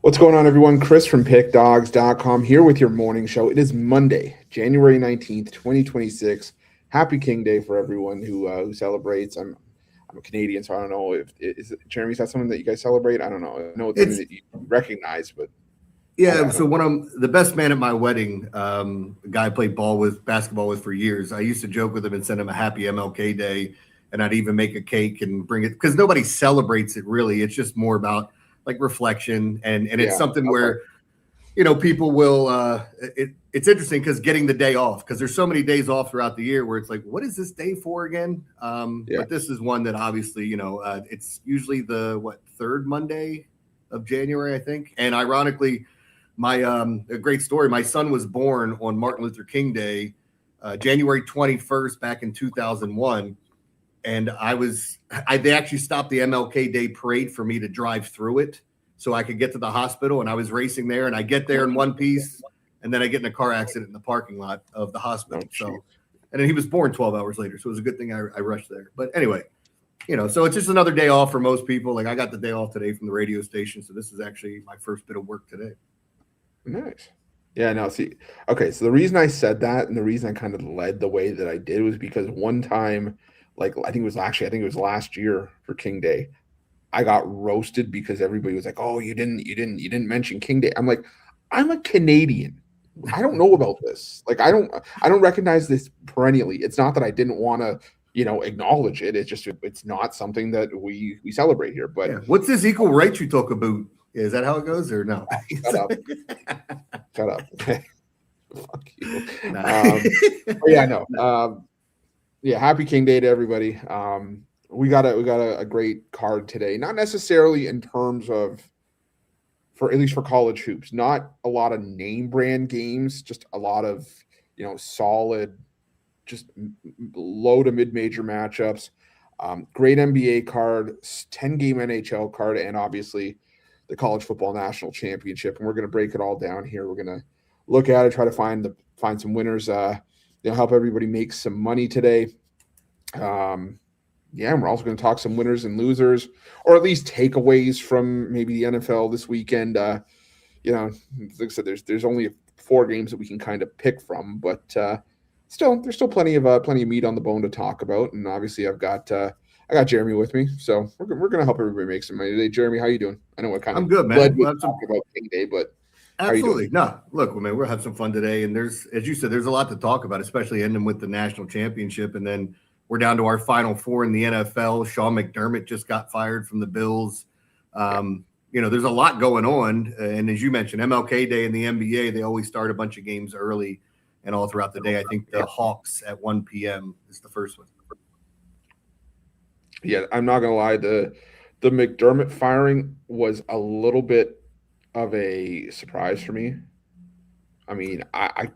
What's going on, everyone? Chris from PickDawgz.com here with your morning show. It is Monday, January 19th, 2026. Happy King Day for everyone who celebrates. I'm a Canadian, so I don't know Jeremy, is that something that you guys celebrate? I don't know. I know it's something that you recognize, but yeah. So when I'm the best man at my wedding, a guy I played basketball with for years. I used to joke with him and send him a happy MLK Day, and I'd even make a cake and bring it because nobody celebrates it really. It's just more about like reflection, and it's something where people will. It's interesting because getting the day off, because there's so many days off throughout the year where it's like, what is this day for again? But this is one that obviously it's usually the third Monday of January, I think, and ironically. A great story. My son was born on Martin Luther King Day, January 21st, back in 2001. And they actually stopped the MLK Day parade for me to drive through it so I could get to the hospital. And I was racing there, and I get there in one piece, and then I get in a car accident in the parking lot of the hospital. And then he was born 12 hours later. So it was a good thing I rushed there. But anyway, so it's just another day off for most people. Like I got the day off today from the radio station. So this is actually my first bit of work today. Nice. Yeah, no, see, okay, so the reason I said that and the reason I kind of led the way that I did was because one time, like I think it was last year for King Day, I got roasted because everybody was like, "Oh, you didn't mention King Day." I'm like, I'm a Canadian. I don't know about this. Like I don't recognize this perennially. It's not that I didn't want to, acknowledge it. It's just it's not something that we celebrate here. But what's this equal rights you talk about? Is that how it goes or no? Shut up. Shut up. Fuck you. Yeah, no. Happy King Day to everybody. We got a great card today. Not necessarily in terms of at least for college hoops. Not a lot of name brand games, just a lot of, solid, just low to mid-major matchups. Great NBA card, 10-game NHL card, and obviously the College Football National Championship, and we're going to break it all down here. We're going to look at it, try to find some winners, help everybody make some money today. And we're also going to talk some winners and losers, or at least takeaways from maybe the NFL this weekend. Like I said, there's only 4 games that we can kind of pick from, but there's still plenty of meat on the bone to talk about. And obviously, I got Jeremy with me, so we're gonna help everybody make some money today. Jeremy, how you doing? I know I'm good, man. We'll talk about King Day, but absolutely no. Look, man, we'll have some fun today, and there's, as you said, there's a lot to talk about, especially ending with the national championship, and then we're down to our Final Four in the NFL. Sean McDermott just got fired from the Bills. There's a lot going on, and as you mentioned, MLK Day in the NBA, they always start a bunch of games early and all throughout the day. I think the Hawks at 1 p.m. is the first one. Yeah, I'm not gonna lie. The McDermott firing was a little bit of a surprise for me. I mean, I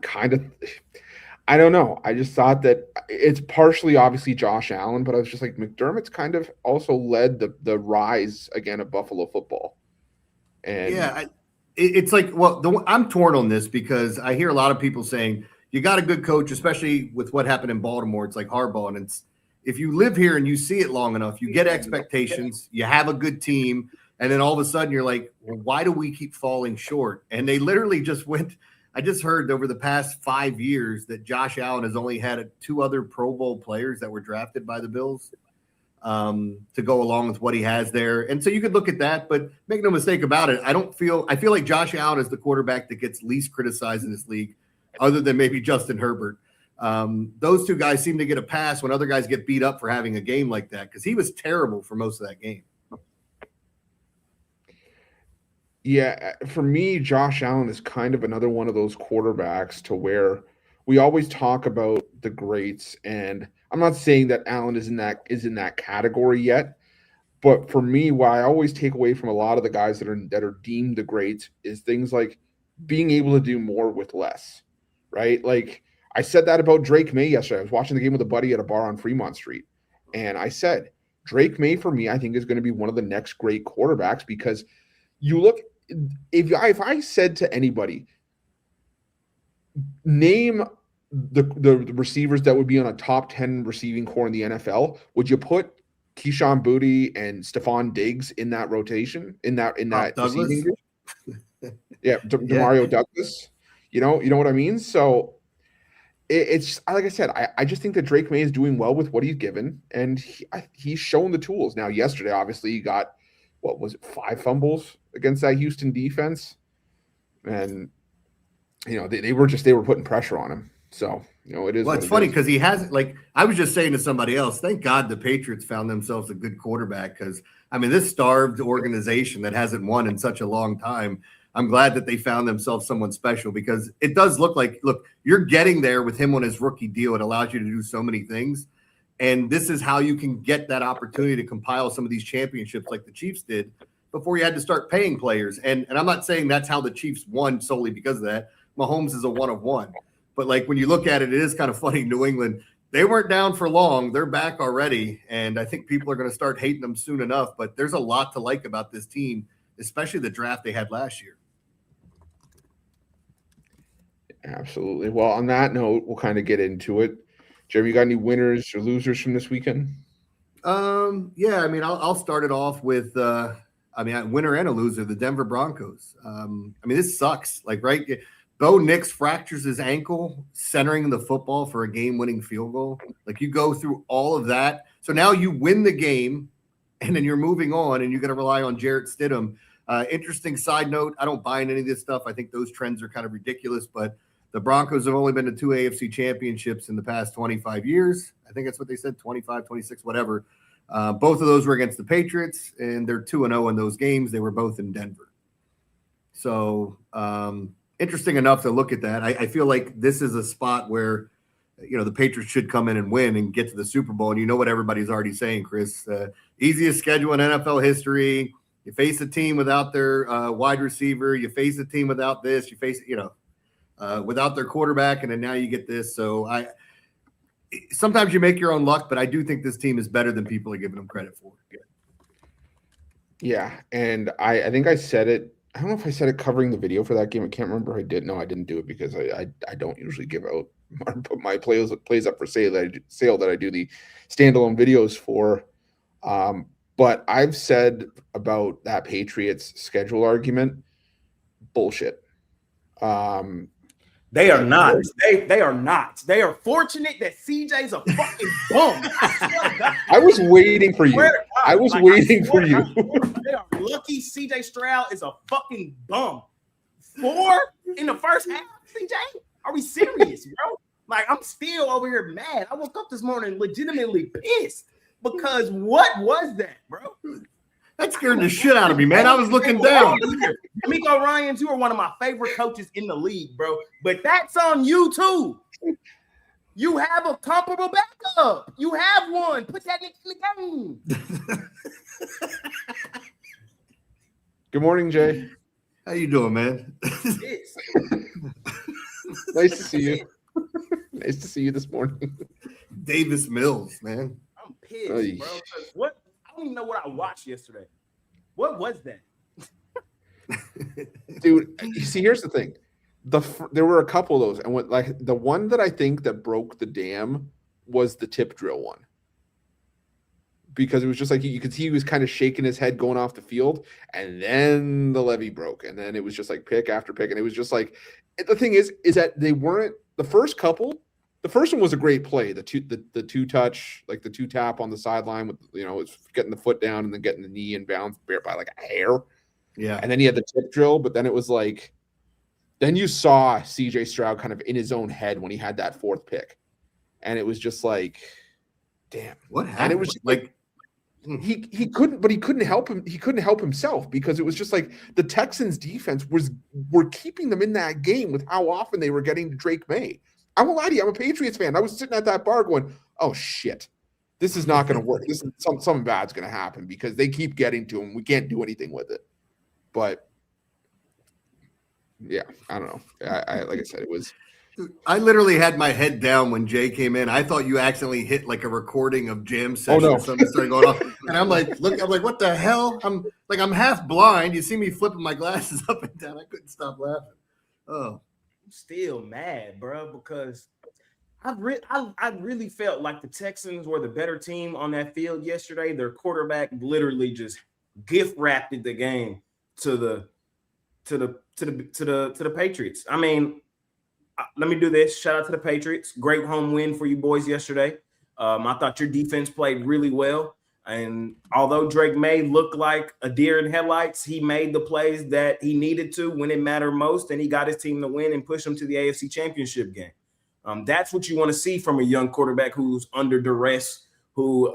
don't know. I just thought that it's partially obviously Josh Allen, but I was just like, McDermott's kind of also led the rise again of Buffalo football. And it's like, I'm torn on this because I hear a lot of people saying you got a good coach, especially with what happened in Baltimore. It's like Harbaugh, and if you live here and you see it long enough, you get expectations, you have a good team, and then all of a sudden you're like, well, why do we keep falling short? And they literally just went – I just heard over the past 5 years that Josh Allen has only had 2 other Pro Bowl players that were drafted by the Bills to go along with what he has there. And so you could look at that, but make no mistake about it, I feel like Josh Allen is the quarterback that gets least criticized in this league other than maybe Justin Herbert. Those 2 guys seem to get a pass when other guys get beat up for having a game like that because he was terrible for most of that game. Yeah, for me, Josh Allen is kind of another one of those quarterbacks to where we always talk about the greats, and I'm not saying that Allen is in that category yet, but for me, what I always take away from a lot of the guys that are deemed the greats is things like being able to do more with less, right? Like I said that about Drake May yesterday. I was watching the game with a buddy at a bar on Fremont Street, and I said Drake May for me, I think is going to be one of the next great quarterbacks because you look. If I said to anybody, name the receivers that would be on a top 10 receiving core in the NFL, would you put Keyshawn Boutte and Stephon Diggs in that rotation, in that receiving group? Yeah, Demario Douglas. You know what I mean? So it's like I said, I just think that Drake May is doing well with what he's given, and he's shown the tools. Now, yesterday, obviously, he got, what was it, 5 fumbles against that Houston defense, and they were putting pressure on him. So it is. Well, it's funny because he has, like, I was just saying to somebody else, thank God the Patriots found themselves a good quarterback, because I mean, this starved organization that hasn't won in such a long time, I'm glad that they found themselves someone special, because it does look like, look, you're getting there with him on his rookie deal. It allows you to do so many things. And this is how you can get that opportunity to compile some of these championships like the Chiefs did before you had to start paying players. And I'm not saying that's how the Chiefs won solely because of that. Mahomes is a one of one. But like when you look at it, it is kind of funny. New England, they weren't down for long. They're back already. And I think people are going to start hating them soon enough. But there's a lot to like about this team, especially the draft they had last year. Absolutely. Well, on that note, we'll kind of get into it. Jeremy, you got any winners or losers from this weekend? Yeah, I mean, I'll start it off with, a winner and a loser, the Denver Broncos. I mean, this sucks. Like, right? Bo Nix fractures his ankle centering the football for a game-winning field goal. Like, you go through all of that. So now you win the game, and then you're moving on, and you're going to rely on Jarrett Stidham. Interesting side note, I don't buy in any of this stuff. I think those trends are kind of ridiculous, but the Broncos have only been to 2 AFC championships in the past 25 years. I think that's what they said, 25, 26, whatever. Both of those were against the Patriots, and they're 2-0 in those games. They were both in Denver. So interesting enough to look at that. I feel like this is a spot where, the Patriots should come in and win and get to the Super Bowl. And you know what everybody's already saying, Chris. Easiest schedule in NFL history. You face a team without their wide receiver. You face a team without this. You face, without their quarterback, and then now you get this. So sometimes you make your own luck, but I do think this team is better than people are giving them credit for. Yeah, and I think I said it. I don't know if I said it covering the video for that game. I can't remember if I did. No, I didn't do it because I don't usually give out put my plays up for sale that I do the standalone videos for. But I've said about that Patriots schedule argument, bullshit. They are not. They are not. They are fortunate that CJ's a fucking bum. I was waiting for you. I was waiting for you. They are lucky CJ Stroud is a fucking bum. 4 in the first half, CJ? Are we serious, bro? Like, I'm still over here mad. I woke up this morning legitimately pissed because what was that, bro? That scared the shit out of me, man. I was looking down. D'Amico Ryans, you are one of my favorite coaches in the league, bro. But that's on you, too. You have a comparable backup. You have one. Put that nigga in the game. Good morning, Jay. How you doing, man? Nice to see you. Nice to see you this morning. Davis Mills, man. I'm pissed, bro. What? I don't even know what I watched yesterday. What was that? Dude, you see, here's the thing. There were a couple of those, and the one that I think that broke the dam was the tip drill one. Because it was just like you could see he was kind of shaking his head going off the field, and then the levee broke, and then it was just like pick after pick, and it was just like the thing is that they weren't the first couple. The first one was a great play, the two touch, like the 2 tap on the sideline with it's getting the foot down and then getting the knee and bounce by like a hair. Yeah, and then he had the tip drill, but then it was like, then you saw CJ Stroud kind of in his own head when he had that 4th pick, and it was just like, damn, what happened? And it was just like. He couldn't help him. He couldn't help himself because it was just like the Texans defense were keeping them in that game with how often they were getting to Drake May. I won't lie to you. I'm a Patriots fan. I was sitting at that bar going, "Oh shit, this is not going to work. This is something bad's going to happen because they keep getting to him. We can't do anything with it." But yeah, I don't know. I like I said, it was. I literally had my head down when Jay came in. I thought you accidentally hit like a recording of Jam Session or something started going off. And I'm like, what the hell? I'm half blind. You see me flipping my glasses up and down. I couldn't stop laughing. Oh, I'm still mad, bro, because I really felt like the Texans were the better team on that field yesterday. Their quarterback literally just gift wrapped the game to the to the Patriots. I mean, let me do this. Shout out to the Patriots. Great home win for you boys yesterday. I thought your defense played really well. And although Drake May looked like a deer in headlights, he made the plays that he needed to when it mattered most, and he got his team to win and push them to the AFC Championship game. That's what you want to see from a young quarterback who's under duress, who,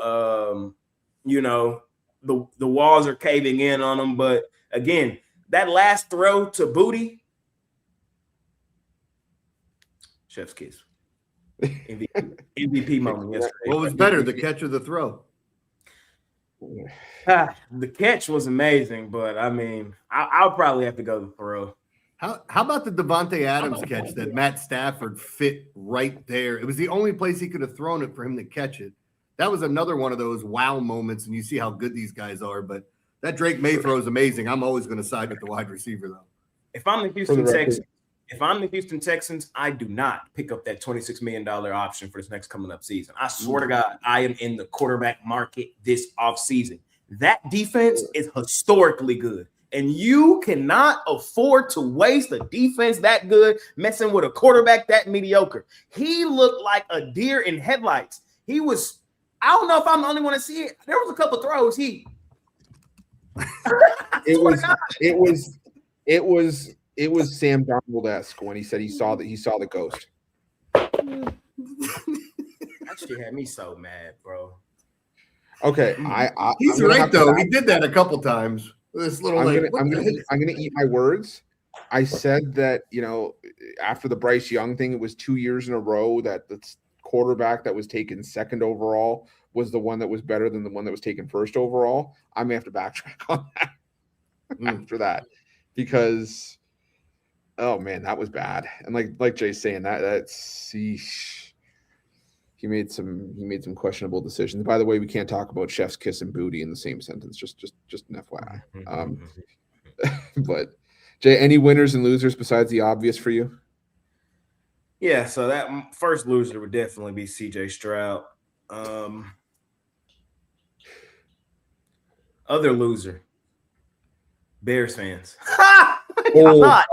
the walls are caving in on him. But again, that last throw to Booty, chef's kiss. MVP moment yesterday. What was better, the catch or the throw? The catch was amazing, but I mean, I'll probably have to go the throw. How about the Devontae Adams catch that Matt Stafford fit right there? It was the only place he could have thrown it for him to catch it. That was another one of those wow moments, and you see how good these guys are. But that Drake May throw is amazing. I'm always going to side with the wide receiver, though. If I'm the Houston Texans, I do not pick up that $26 million option for this next coming up season. I swear to God, I am in the quarterback market this offseason. That defense is historically good, and you cannot afford to waste a defense that good messing with a quarterback that mediocre. He looked like a deer in headlights. I don't know if I'm the only one to see it. There was a couple throws. It was Sam Darnold-esque when he said he saw the ghost. Actually had me so mad, bro. Okay, he's right though. He did that a couple times. This little I'm gonna eat my words. I said that, after the Bryce Young thing, it was 2 years in a row that the quarterback that was taken second overall was the one that was better than the one that was taken first overall. I may have to backtrack on that after that, because oh man, that was bad. And like Jay's saying, he made some questionable decisions. By the way, we can't talk about chef's kiss and booty in the same sentence. Just an FYI. But Jay, any winners and losers besides the obvious for you? Yeah, so that first loser would definitely be CJ Stroud. Other loser, Bears fans. Y'all thought,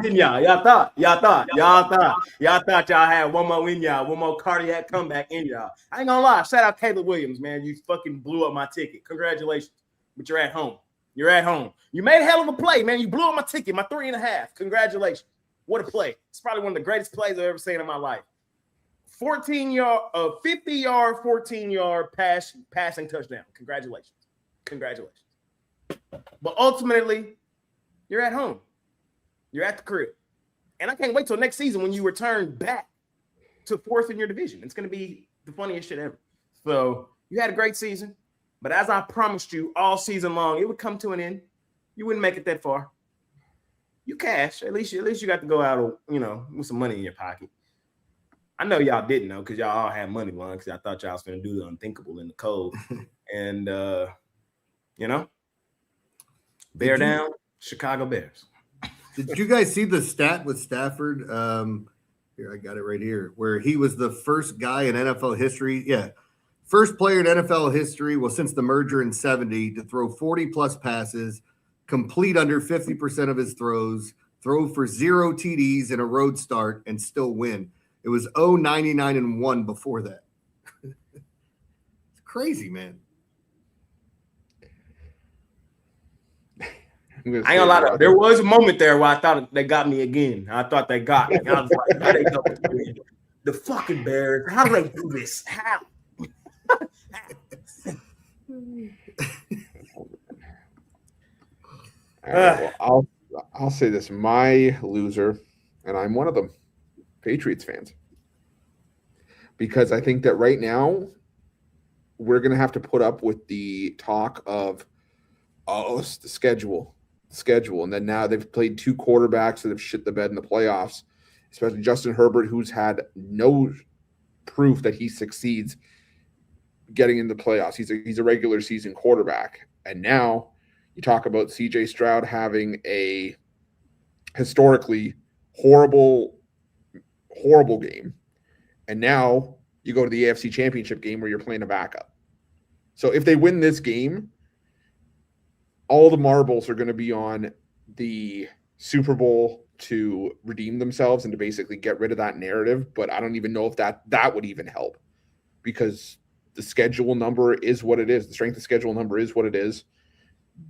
didn't y'all? Y'all thought y'all had one more in y'all, one more cardiac comeback in y'all. I ain't gonna lie. Shout out Caleb Williams, man. You fucking blew up my ticket. Congratulations. But you're at home. You made a hell of a play, man. You blew up my ticket, my 3.5. Congratulations. What a play. It's probably one of the greatest plays I've ever seen in my life. 50-yard, 14-yard passing touchdown. Congratulations. But ultimately, you're at home. You're at the crib. And I can't wait till next season when you return back to fourth in your division. It's going to be the funniest shit ever. So you had a great season. But as I promised you all season long, it would come to an end. You wouldn't make it that far. You cash. At least you got to go out, with some money in your pocket. I know y'all didn't know because y'all all had money long because I thought y'all was going to do the unthinkable in the cold. And, bear down, Chicago Bears. Did you guys see the stat with Stafford? Here, I got it right here, where he was the first guy in NFL history. Yeah. First player in NFL history, since the merger in 70, to throw 40-plus passes, complete under 50% of his throws, throw for 0 TDs in a road start, and still win. It was 0-99-1 before that. It's crazy, man. I ain't gonna lie. There was a moment there where I thought they got me again. I thought they got me. I was like, how they go again? The fucking Bears. How do they do this? How? Well, I'll say this. My loser, and I'm one of them, Patriots fans. Because I think that right now we're going to have to put up with the talk of, it's the schedule. And then now they've played 2 quarterbacks that have shit the bed in the playoffs, especially Justin Herbert, who's had no proof that he succeeds getting in the playoffs. He's a regular season quarterback. And now you talk about CJ Stroud having a historically horrible game. And now you go to the AFC Championship game where you're playing a backup. So if they win this game, all the marbles are going to be on the Super Bowl to redeem themselves and to basically get rid of that narrative, but I don't even know if that would even help, because the schedule number is what it is. The strength of schedule number is what it is.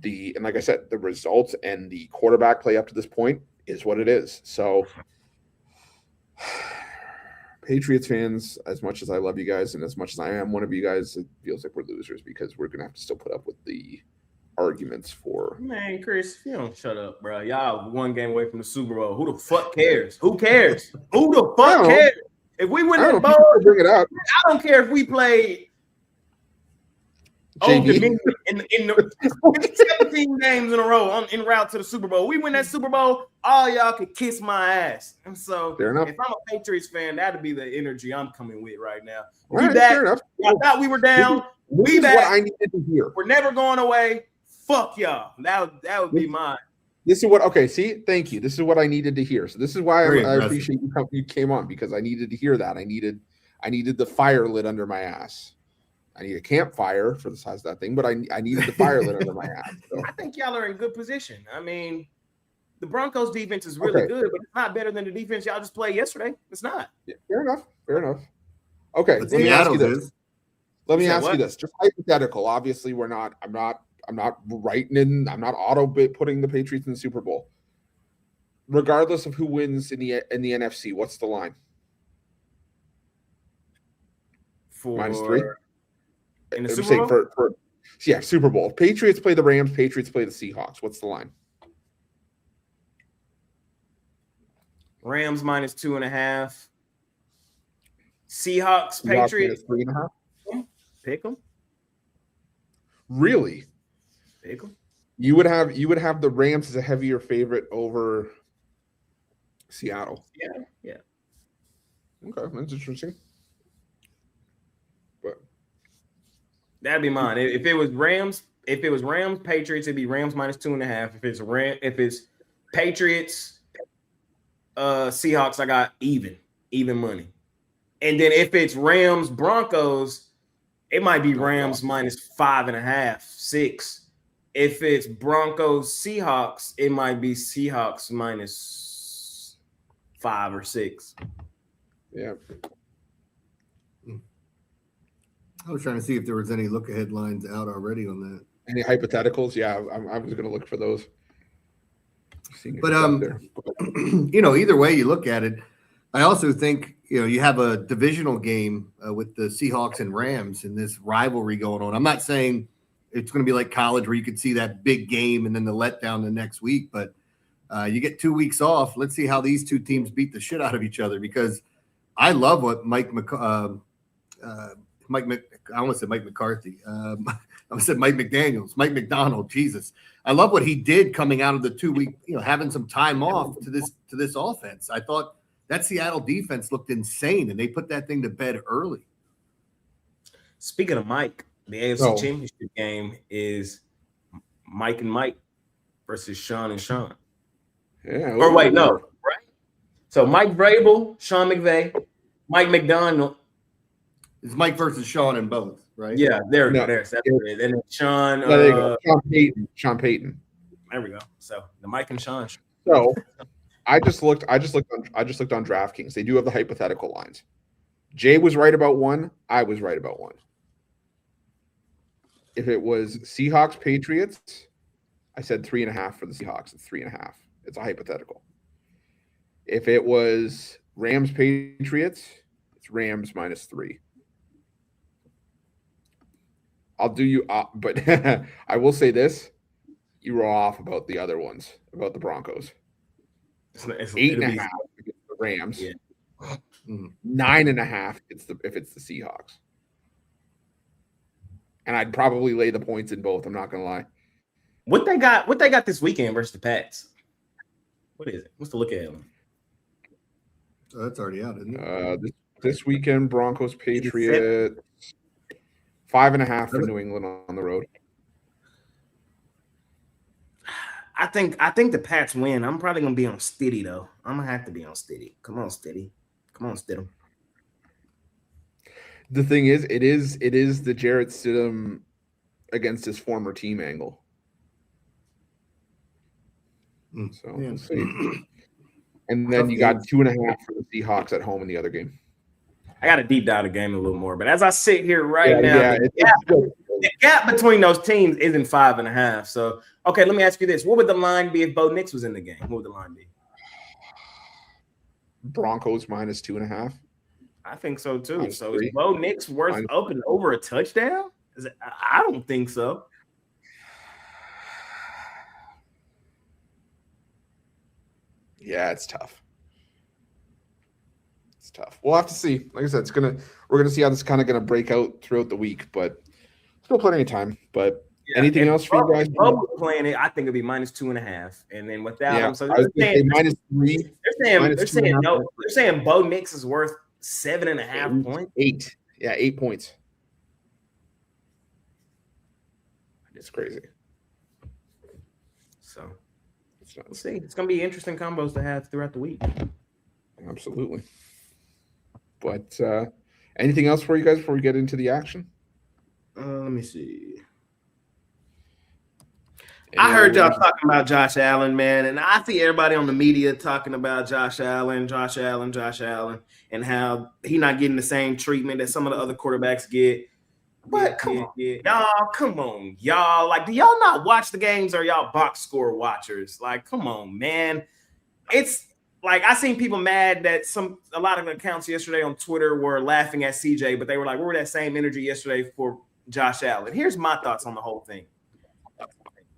And like I said, the results and the quarterback play up to this point is what it is. So Patriots fans, as much as I love you guys and as much as I am one of you guys, it feels like we're losers because we're going to have to still put up with the arguments for. Man, Chris, you don't shut up, bro. Y'all one game away from the Super Bowl. Who the fuck cares? Who cares? Who the fuck cares? If we win the bowl, bring it up. I don't care if we play in the 17 games in a row en route to the Super Bowl. We win that Super Bowl, all y'all could kiss my ass. And so if I'm a Patriots fan, that'd be the energy I'm coming with right now. Right, fair enough. I thought we were down. We back. What I needed to hear. We're never going away. Fuck y'all. That would be mine. This is what. Okay, see, thank you. This is what I needed to hear. So this is why I appreciate you came on, because I needed to hear that. I needed the fire lit under my ass. I need a campfire for the size of that thing, but I needed the fire lit under my ass. So. I think y'all are in good position. I mean, the Broncos defense is really good, but it's not better than the defense y'all just played yesterday. It's not. Yeah, fair enough. Okay, let me ask you this. Let me ask you this. Just hypothetical. Obviously, I'm not writing in. I'm not putting the Patriots in the Super Bowl. Regardless of who wins in the NFC, what's the line? -3. In the Super Bowl? Super Bowl. Patriots play the Rams. Patriots play the Seahawks. What's the line? Rams -2.5. Seahawks Patriots -3.5. Pick them. Really? Pick them. You would have the Rams as a heavier favorite over Seattle. Yeah. Okay, that's interesting. But that'd be mine. If it was Rams, Patriots, it'd be Rams -2.5. If it's Patriots, Seahawks, I got even money. And then if it's Rams, Broncos, it might be Rams -5.5, 6. If it's Broncos, Seahawks, it might be Seahawks -5 or 6. Yeah. I was trying to see if there was any look-ahead lines out already on that. Any hypotheticals? Yeah, I was going to look for those. But either way you look at it, I also think you have a divisional game with the Seahawks and Rams and this rivalry going on. I'm not saying it's going to be like college where you could see that big game and then the letdown the next week, but you get 2 weeks off. Let's see how these two teams beat the shit out of each other, because I love what Mike McCarthy. I almost said Mike McCarthy. I said Mike McDaniels, Mike McDonald. Jesus, I love what he did coming out of the 2 week, having some time off to this offense. I thought that Seattle defense looked insane, and they put that thing to bed early. Speaking of Mike, the AFC Championship game is Mike and Mike versus Sean and Sean. Yeah. Or wait, no, right? So Mike Vrabel, Sean McVay, Mike McDonald. It's Mike versus Sean in both, right? Yeah, there we go. That's it. And then Sean. There you go. Sean Payton. There we go. So the Mike and Sean. So I just looked on DraftKings. They do have the hypothetical lines. Jay was right about one. I was right about one. If it was Seahawks Patriots, I said 3.5 for the Seahawks. It's 3.5. It's a hypothetical. If it was Rams Patriots, it's Rams -3. I'll do you, but I will say this: you were off about the other ones, about the Broncos. It's 8.5 against the Rams. Yeah. 9.5 if it's the Seahawks. And I'd probably lay the points in both. I'm not gonna lie. What they got this weekend versus the Pats? What is it? What's the look at them? Oh, that's already out, isn't it? This weekend, Broncos Patriots 5.5 for New England on the road. I think the Pats win. I'm probably gonna be on Stiddy though. I'm gonna have to be on Stiddy. Come on, Stiddy. Come on, Stidham. The thing is, it is the Jarrett Stidham against his former team angle. So we'll see. And then you got 2.5 for the Seahawks at home in the other game. I got to deep dive the game a little more. But as I sit here now, the gap between those teams isn't 5.5. So, okay, let me ask you this. What would the line be if Bo Nix was in the game? What would the line be? Broncos -2.5. I think so, too. So is Bo Nix worth up and over a touchdown? I don't think so. Yeah, it's tough. It's tough. We'll have to see. Like I said, we're gonna see how this is kind of gonna break out throughout the week, but still plenty of time. But anything else for you guys? Playing it, I think it'd be -2.5, and then without him, so they're saying -3. They're saying Bo Nix is worth 7.5 points. 8. Yeah, 8 points. It's crazy. So we'll see. It's going to be interesting combos to have throughout the week. Absolutely. But anything else for you guys before we get into the action? Let me see. I heard y'all talking about Josh Allen, man, and I see everybody on the media talking about Josh Allen, and how he not getting the same treatment that some of the other quarterbacks get. But come on, y'all. Like, do y'all not watch the games, or y'all box score watchers? Like, come on, man. It's like I seen people mad that a lot of accounts yesterday on Twitter were laughing at CJ, but they were like, we were that same energy yesterday for Josh Allen. Here's my thoughts on the whole thing.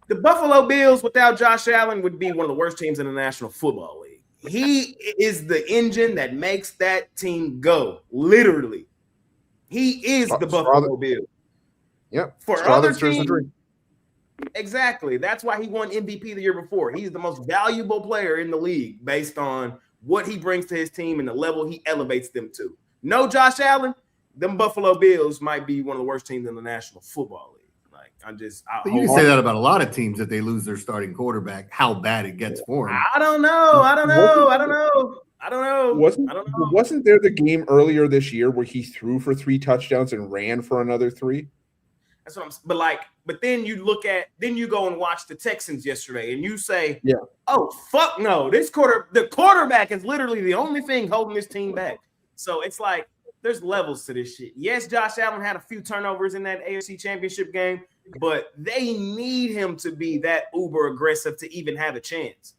The Buffalo Bills without Josh Allen would be one of the worst teams in the National Football League. He is the engine that makes that team go, literally. He is the Buffalo Bills. Yep. For other teams, exactly. That's why he won MVP the year before. He's the most valuable player in the league based on what he brings to his team and the level he elevates them to. No Josh Allen, them Buffalo Bills might be one of the worst teams in the National Football League. Like, but you can say that about a lot of teams that they lose their starting quarterback, how bad it gets for them. I don't know. Wasn't there the game earlier this year where he threw for 3 touchdowns and ran for another 3? That's what but then you go and watch the Texans yesterday and you say, oh, fuck no. The quarterback is literally the only thing holding this team back. So it's like, there's levels to this shit. Yes, Josh Allen had a few turnovers in that AFC Championship game, but they need him to be that uber aggressive to even have a chance.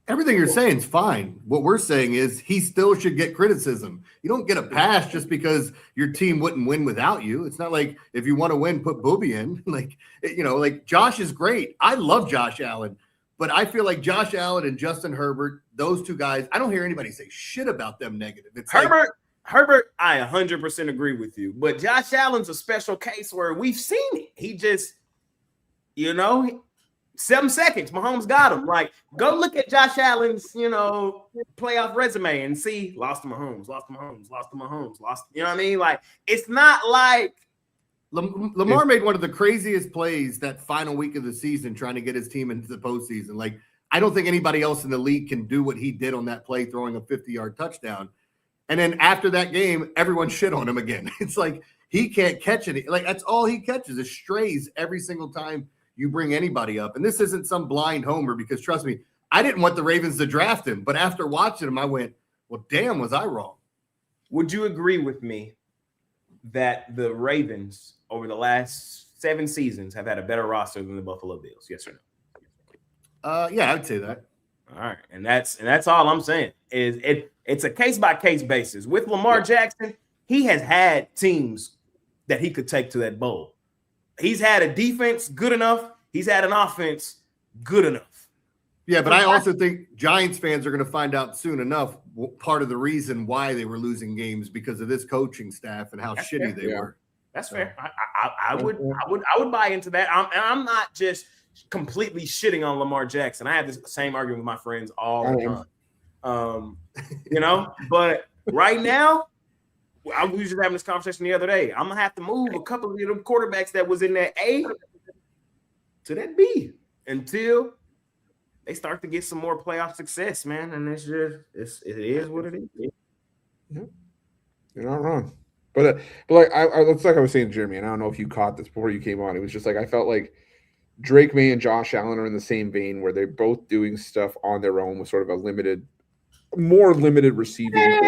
Everything you're saying is fine. What we're saying is he still should get criticism. You don't get a pass just because your team wouldn't win without you. It's not like if you want to win, put Booby in. Like Josh is great. I love Josh Allen, but I feel like Josh Allen and Justin Herbert, those two guys, I don't hear anybody say shit about them negative. It's Herbert, I 100% agree with you. But Josh Allen's a special case where we've seen it. He just, 7 seconds, Mahomes got him. Like, go look at Josh Allen's, playoff resume and see lost to Mahomes. You know what I mean? Like, it's not like Lamar made one of the craziest plays that final week of the season trying to get his team into the postseason. Like, I don't think anybody else in the league can do what he did on that play, throwing a 50-yard touchdown. And then after that game, everyone shit on him again. It's like he can't catch it. Like, that's all he catches is strays every single time you bring anybody up. And this isn't some blind homer because, trust me, I didn't want the Ravens to draft him. But after watching him, I went, well, damn, was I wrong? Would you agree with me that the Ravens over the last 7 seasons have had a better roster than the Buffalo Bills? Yes or no? Yeah, I would say that. All right. And that's all I'm saying is it's a case-by-case basis. With Lamar Jackson, he has had teams that he could take to that bowl. He's had a defense good enough. He's had an offense good enough. Yeah, but I also think Giants fans are going to find out soon enough part of the reason why they were losing games because of this coaching staff and how shitty they were. That's fair. I would buy into that. I'm not just completely shitting on Lamar Jackson. I have this same argument with my friends all the time. But right now, I was just having this conversation the other day. I'm gonna have to move a couple of them quarterbacks that was in that A to that B until they start to get some more playoff success, man. And it is what it is. Yeah. You're not wrong. But like it's like I was saying to Jeremy, and I don't know if you caught this before you came on. It was just like I felt like Drake May and Josh Allen are in the same vein where they're both doing stuff on their own with sort of a more limited receiving core.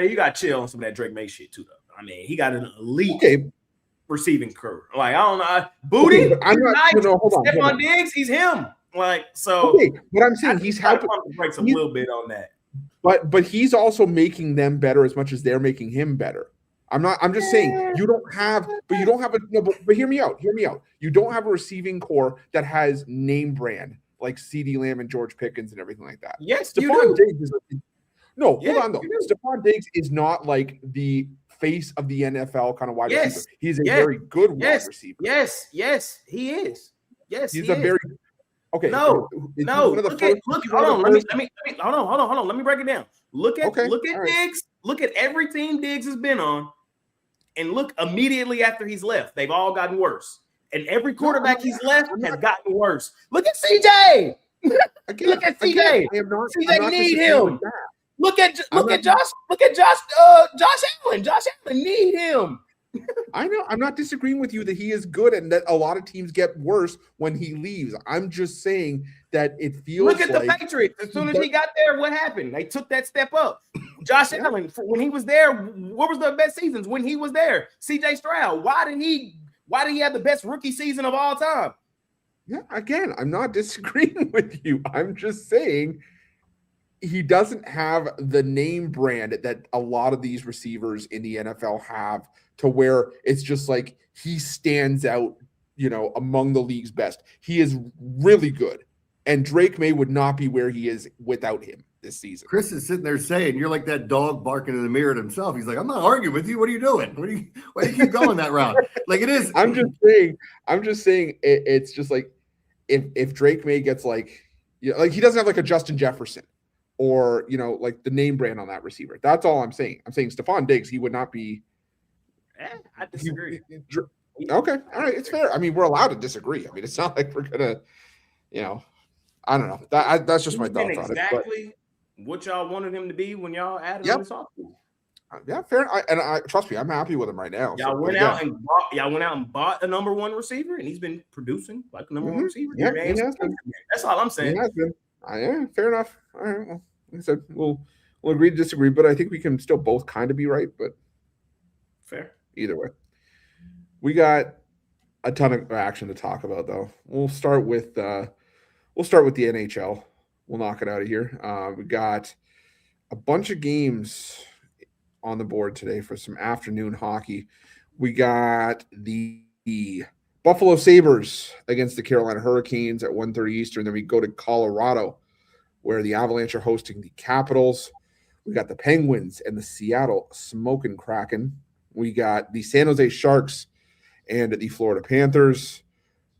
You got to chill on some of that Drake May shit too, though. I mean, he got an elite receiving curve. Like, I don't know. Booty, I'm not, nice. no, hold on. Stephon Diggs, he's him. Like, so. Okay, but I'm saying he's helping. Breaks a little bit on that. But he's also making them better as much as they're making him better. I'm just saying you don't have but hear me out. You don't have a receiving core that has name brand like CeeDee Lamb and George Pickens and everything like that. Yes, Stephon Diggs is hold on though. Stephon Diggs is not like the face of the NFL kind of wide receiver. He's a very good wide receiver. Yes, he is. Yes, he's very okay. No. Hold on. Let me break it down. Look at Diggs. Look at every team Diggs has been on, and look immediately after he's left. They've all gotten worse. And every quarterback he's left has gotten worse. Look at CJ. Look at CJ. CJ need him. Look at Josh Allen. Josh Allen need him. I know. I'm not disagreeing with you that he is good and that a lot of teams get worse when he leaves. I'm just saying that it feels Look at the Patriots. As soon as he got there, what happened? They took that step up. Josh Allen, when he was there, what was the best seasons when he was there? CJ Stroud. Why did he have the best rookie season of all time? Yeah, again, I'm not disagreeing with you. I'm just saying he doesn't have the name brand that a lot of these receivers in the NFL have, to where it's just like he stands out, among the league's best. He is really good. And Drake May would not be where he is without him this season. Chris is sitting there saying, you're like that dog barking in the mirror at himself. He's like, I'm not arguing with you. What are you doing? Why do you keep going that route? Like it is. I'm just saying it's just like if Drake May gets like he doesn't have like a Justin Jefferson or, like the name brand on that receiver. That's all I'm saying. I'm saying Stephon Diggs, he would not be. I disagree. Okay. All right. It's fair. I mean, we're allowed to disagree. I mean, it's not like we're going to, I don't know. That's just my thoughts on it. Exactly what y'all wanted him to be when y'all added him to softball. Yeah, fair. I trust me, I'm happy with him right now. Y'all went out and bought a number one receiver, and he's been producing like a number one receiver. Yeah, he has been. That's all I'm saying. He has been. Yeah, fair enough. All right. Well, like I said, we'll agree to disagree, but I think we can still both kind of be right. But fair either way. We got a ton of action to talk about, though. We'll start with the NHL. We'll knock it out of here. We got a bunch of games on the board today for some afternoon hockey. We got the Buffalo Sabres against the Carolina Hurricanes at 1:30 Eastern. Then we go to Colorado, where the Avalanche are hosting the Capitals. We got the Penguins and the Seattle Smokin' Kraken. We got the San Jose Sharks and the Florida Panthers.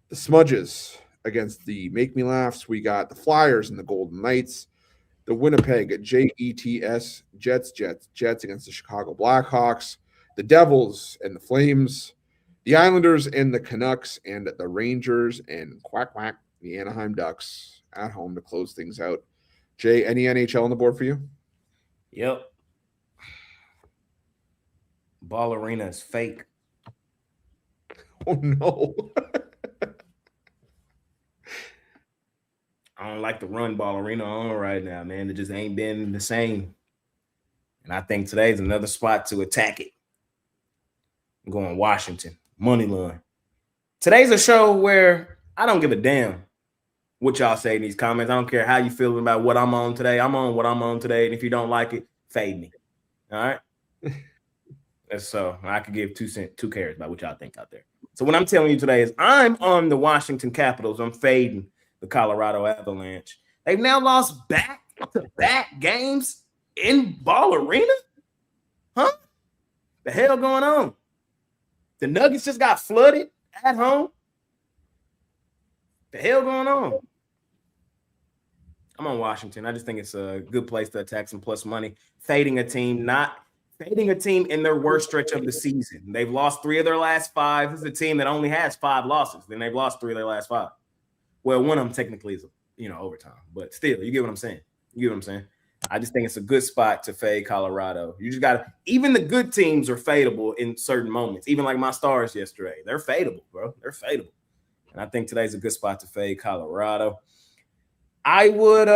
The Smudges against the Make Me Laughs. We got the Flyers and the Golden Knights. The Winnipeg Jets against the Chicago Blackhawks. The Devils and the Flames. The Islanders and the Canucks, and the Rangers and the Anaheim Ducks at home to close things out. Jay, any NHL on the board for you? Yep. Ball Arena is fake. Oh, no. I don't like the run Ball Arena on right now, man. It just ain't been the same. And I think today's another spot to attack it. I'm going Washington. Money line. Today's a show where I don't give a damn what y'all say in these comments. I don't care how you feel about what I'm on today. I'm on what I'm on today. And if you don't like it, fade me. All right? And so I could give two cares about what y'all think out there. So what I'm telling you today is I'm on the Washington Capitals. I'm fading the Colorado Avalanche. They've now lost back-to-back games in Ball Arena? Huh? The hell going on? The Nuggets just got flooded at home? The hell going on? I'm on Washington. I just think it's a good place to attack some plus money. Fading a team in their worst stretch of the season. They've lost 3 of their last 5. This is a team that only has 5 losses. Then they've lost 3 of their last 5. Well, one of them technically is, overtime. But still, you get what I'm saying. I just think it's a good spot to fade Colorado. You just got to – even the good teams are fadeable in certain moments. Even like my Stars yesterday. They're fadeable, bro. They're fadeable. And I think today's a good spot to fade Colorado. I would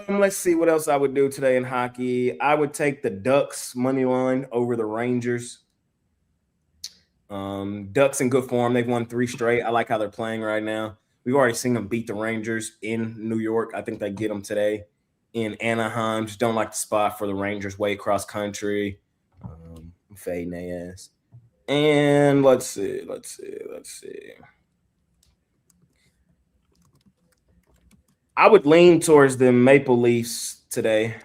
let's see what else I would do today in hockey. I would take the Ducks money line over the Rangers. Ducks in good form. They've won 3 straight. I like how they're playing right now. We've already seen them beat the Rangers in New York. I think they get them today in Anaheim. Just don't like the spot for the Rangers way across country. I'm fading their ass. And let's see. I would lean towards the Maple Leafs today.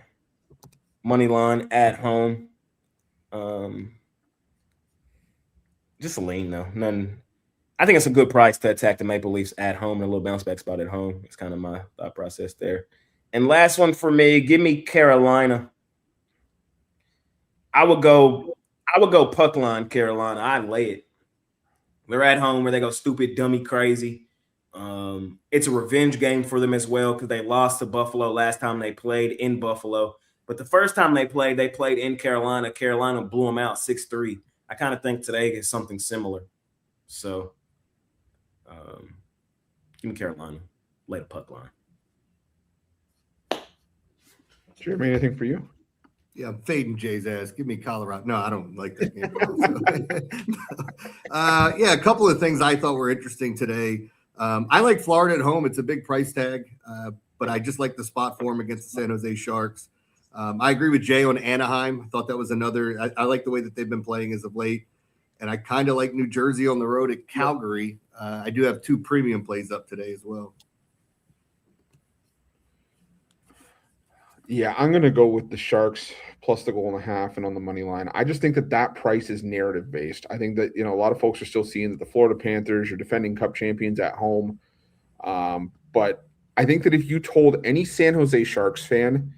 Money line at home. Just a lean though. Nothing. I think it's a good price to attack the Maple Leafs at home and a little bounce back spot at home. It's kind of my thought process there. And last one for me, give me Carolina. I would go puck line Carolina. I'd lay it. They're at home where they go stupid, dummy, crazy. It's a revenge game for them as well because they lost to Buffalo last time they played in Buffalo. But the first time they played in Carolina. Carolina blew them out 6-3. I kind of think today is something similar. So give me Carolina. Lay the puck line. Jeremy, anything for you? Yeah, I'm fading Jay's ass. Give me Colorado. No, I don't like that game. Yeah, a couple of things I thought were interesting today. I like Florida at home. It's a big price tag, but I just like the spot for them against the San Jose Sharks. I agree with Jay on Anaheim. I thought that was another. I like the way that they've been playing as of late. And I kind of like New Jersey on the road at Calgary. I do have 2 premium plays up today as well. Yeah, I'm going to go with the Sharks plus the 1.5 and on the money line. I just think that price is narrative based. I think that, a lot of folks are still seeing that the Florida Panthers are defending Cup champions at home. But I think that if you told any San Jose Sharks fan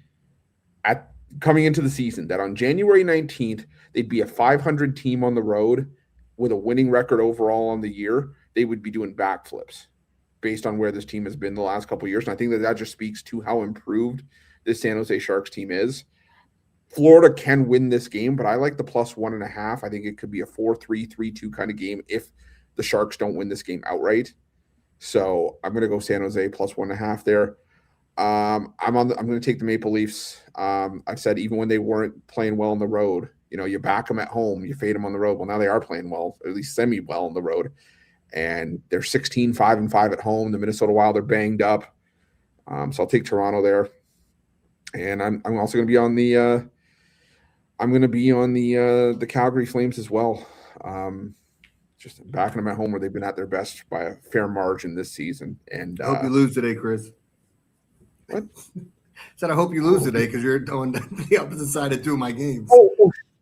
coming into the season that on January 19th, they'd be a 500 team on the road with a winning record overall on the year, they would be doing backflips based on where this team has been the last couple of years. And I think that just speaks to how improved this San Jose Sharks team is. Florida can win this game, but I like the plus 1.5. I think it could be a 4-3, 3-2 kind of game if the Sharks don't win this game outright. So I'm going to go San Jose plus 1.5 there. I'm going to take the Maple Leafs. I've said even when they weren't playing well on the road, you back them at home, you fade them on the road. Well, now they are playing well, or at least semi well on the road, and they're 16-5-5 at home. The Minnesota Wild are banged up, so I'll take Toronto there. And I'm also going to be on the the Calgary Flames as well. Just backing them at home where they've been at their best by a fair margin this season. And I hope you lose today, Chris. What? Said I hope you lose today because you're on the opposite side of 2 of my games.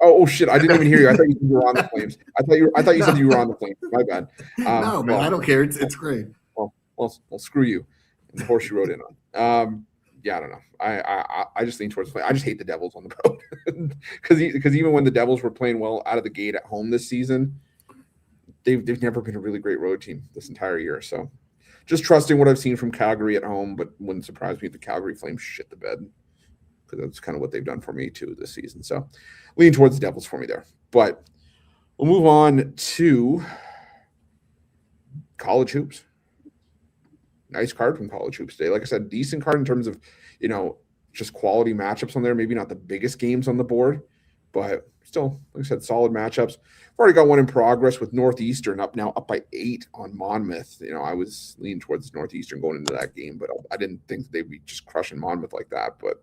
Oh shit! I didn't even hear you. I thought you said you were on the Flames. I thought you said you were on the Flames. My bad. No, man, I don't care. It's great. Well, screw you. And the horse you rode in on. Yeah, I don't know. I just lean towards the Flames. I just hate the Devils on the road because even when the Devils were playing well out of the gate at home this season, they've never been a really great road team this entire year. So just trusting what I've seen from Calgary at home, but wouldn't surprise me if the Calgary Flames shit the bed because that's kind of what they've done for me too this season. So lean towards the Devils for me there. But we'll move on to college hoops. Nice card from college hoops today. Like I said, decent card in terms of, just quality matchups on there. Maybe not the biggest games on the board, but still, like I said, solid matchups. I've already got one in progress with Northeastern up by 8 on Monmouth. I was leaning towards Northeastern going into that game, but I didn't think that they'd be just crushing Monmouth like that. But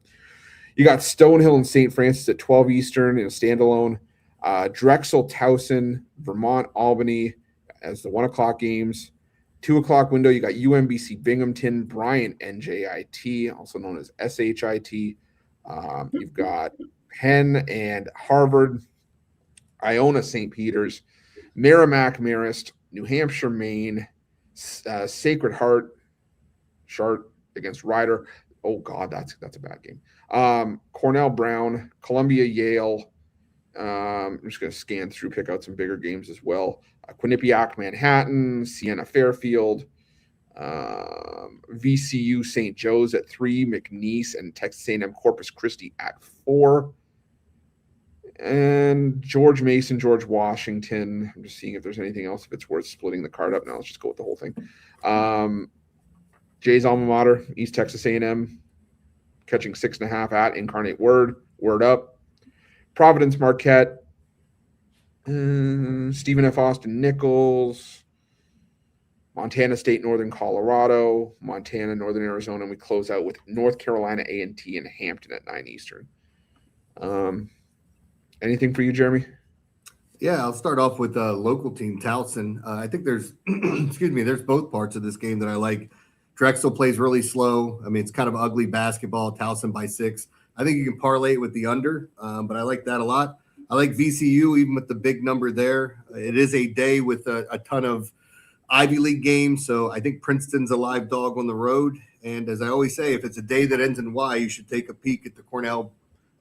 you got Stonehill and St. Francis at 12 Eastern in a standalone. Drexel, Towson, Vermont, Albany as the 1 o'clock games. 2 o'clock window, you got UMBC Binghamton, Bryant NJIT, also known as SHIT. You've got Penn and Harvard, Iona St. Peter's, Merrimack Marist, New Hampshire, Maine, Sacred Heart, Chart against Ryder. Oh, God, that's a bad game. Cornell Brown, Columbia Yale. I'm just going to scan through, pick out some bigger games as well. Quinnipiac, Manhattan, Siena Fairfield, VCU St. Joe's at 3, McNeese and Texas A&M Corpus Christi at 4. And George Mason, George Washington. I'm just seeing if there's anything else, if it's worth splitting the card up. Now let's just go with the whole thing. Jay's alma mater, East Texas A&M, catching 6.5 at Incarnate Word up. Providence Marquette, Stephen F. Austin Nichols, Montana State, Northern Colorado, Montana, Northern Arizona, and we close out with North Carolina A&T and Hampton at 9 Eastern. Anything for you, Jeremy? Yeah, I'll start off with a local team, Towson. I think there's, there's both parts of this game that I like. Drexel plays really slow. I mean, it's kind of ugly basketball. Towson by 6. I think you can parlay it with the under, but I like that a lot. I like VCU, even with the big number there. It is a day with a ton of Ivy League games, so I think Princeton's a live dog on the road. And as I always say, if it's a day that ends in Y, you should take a peek at the Cornell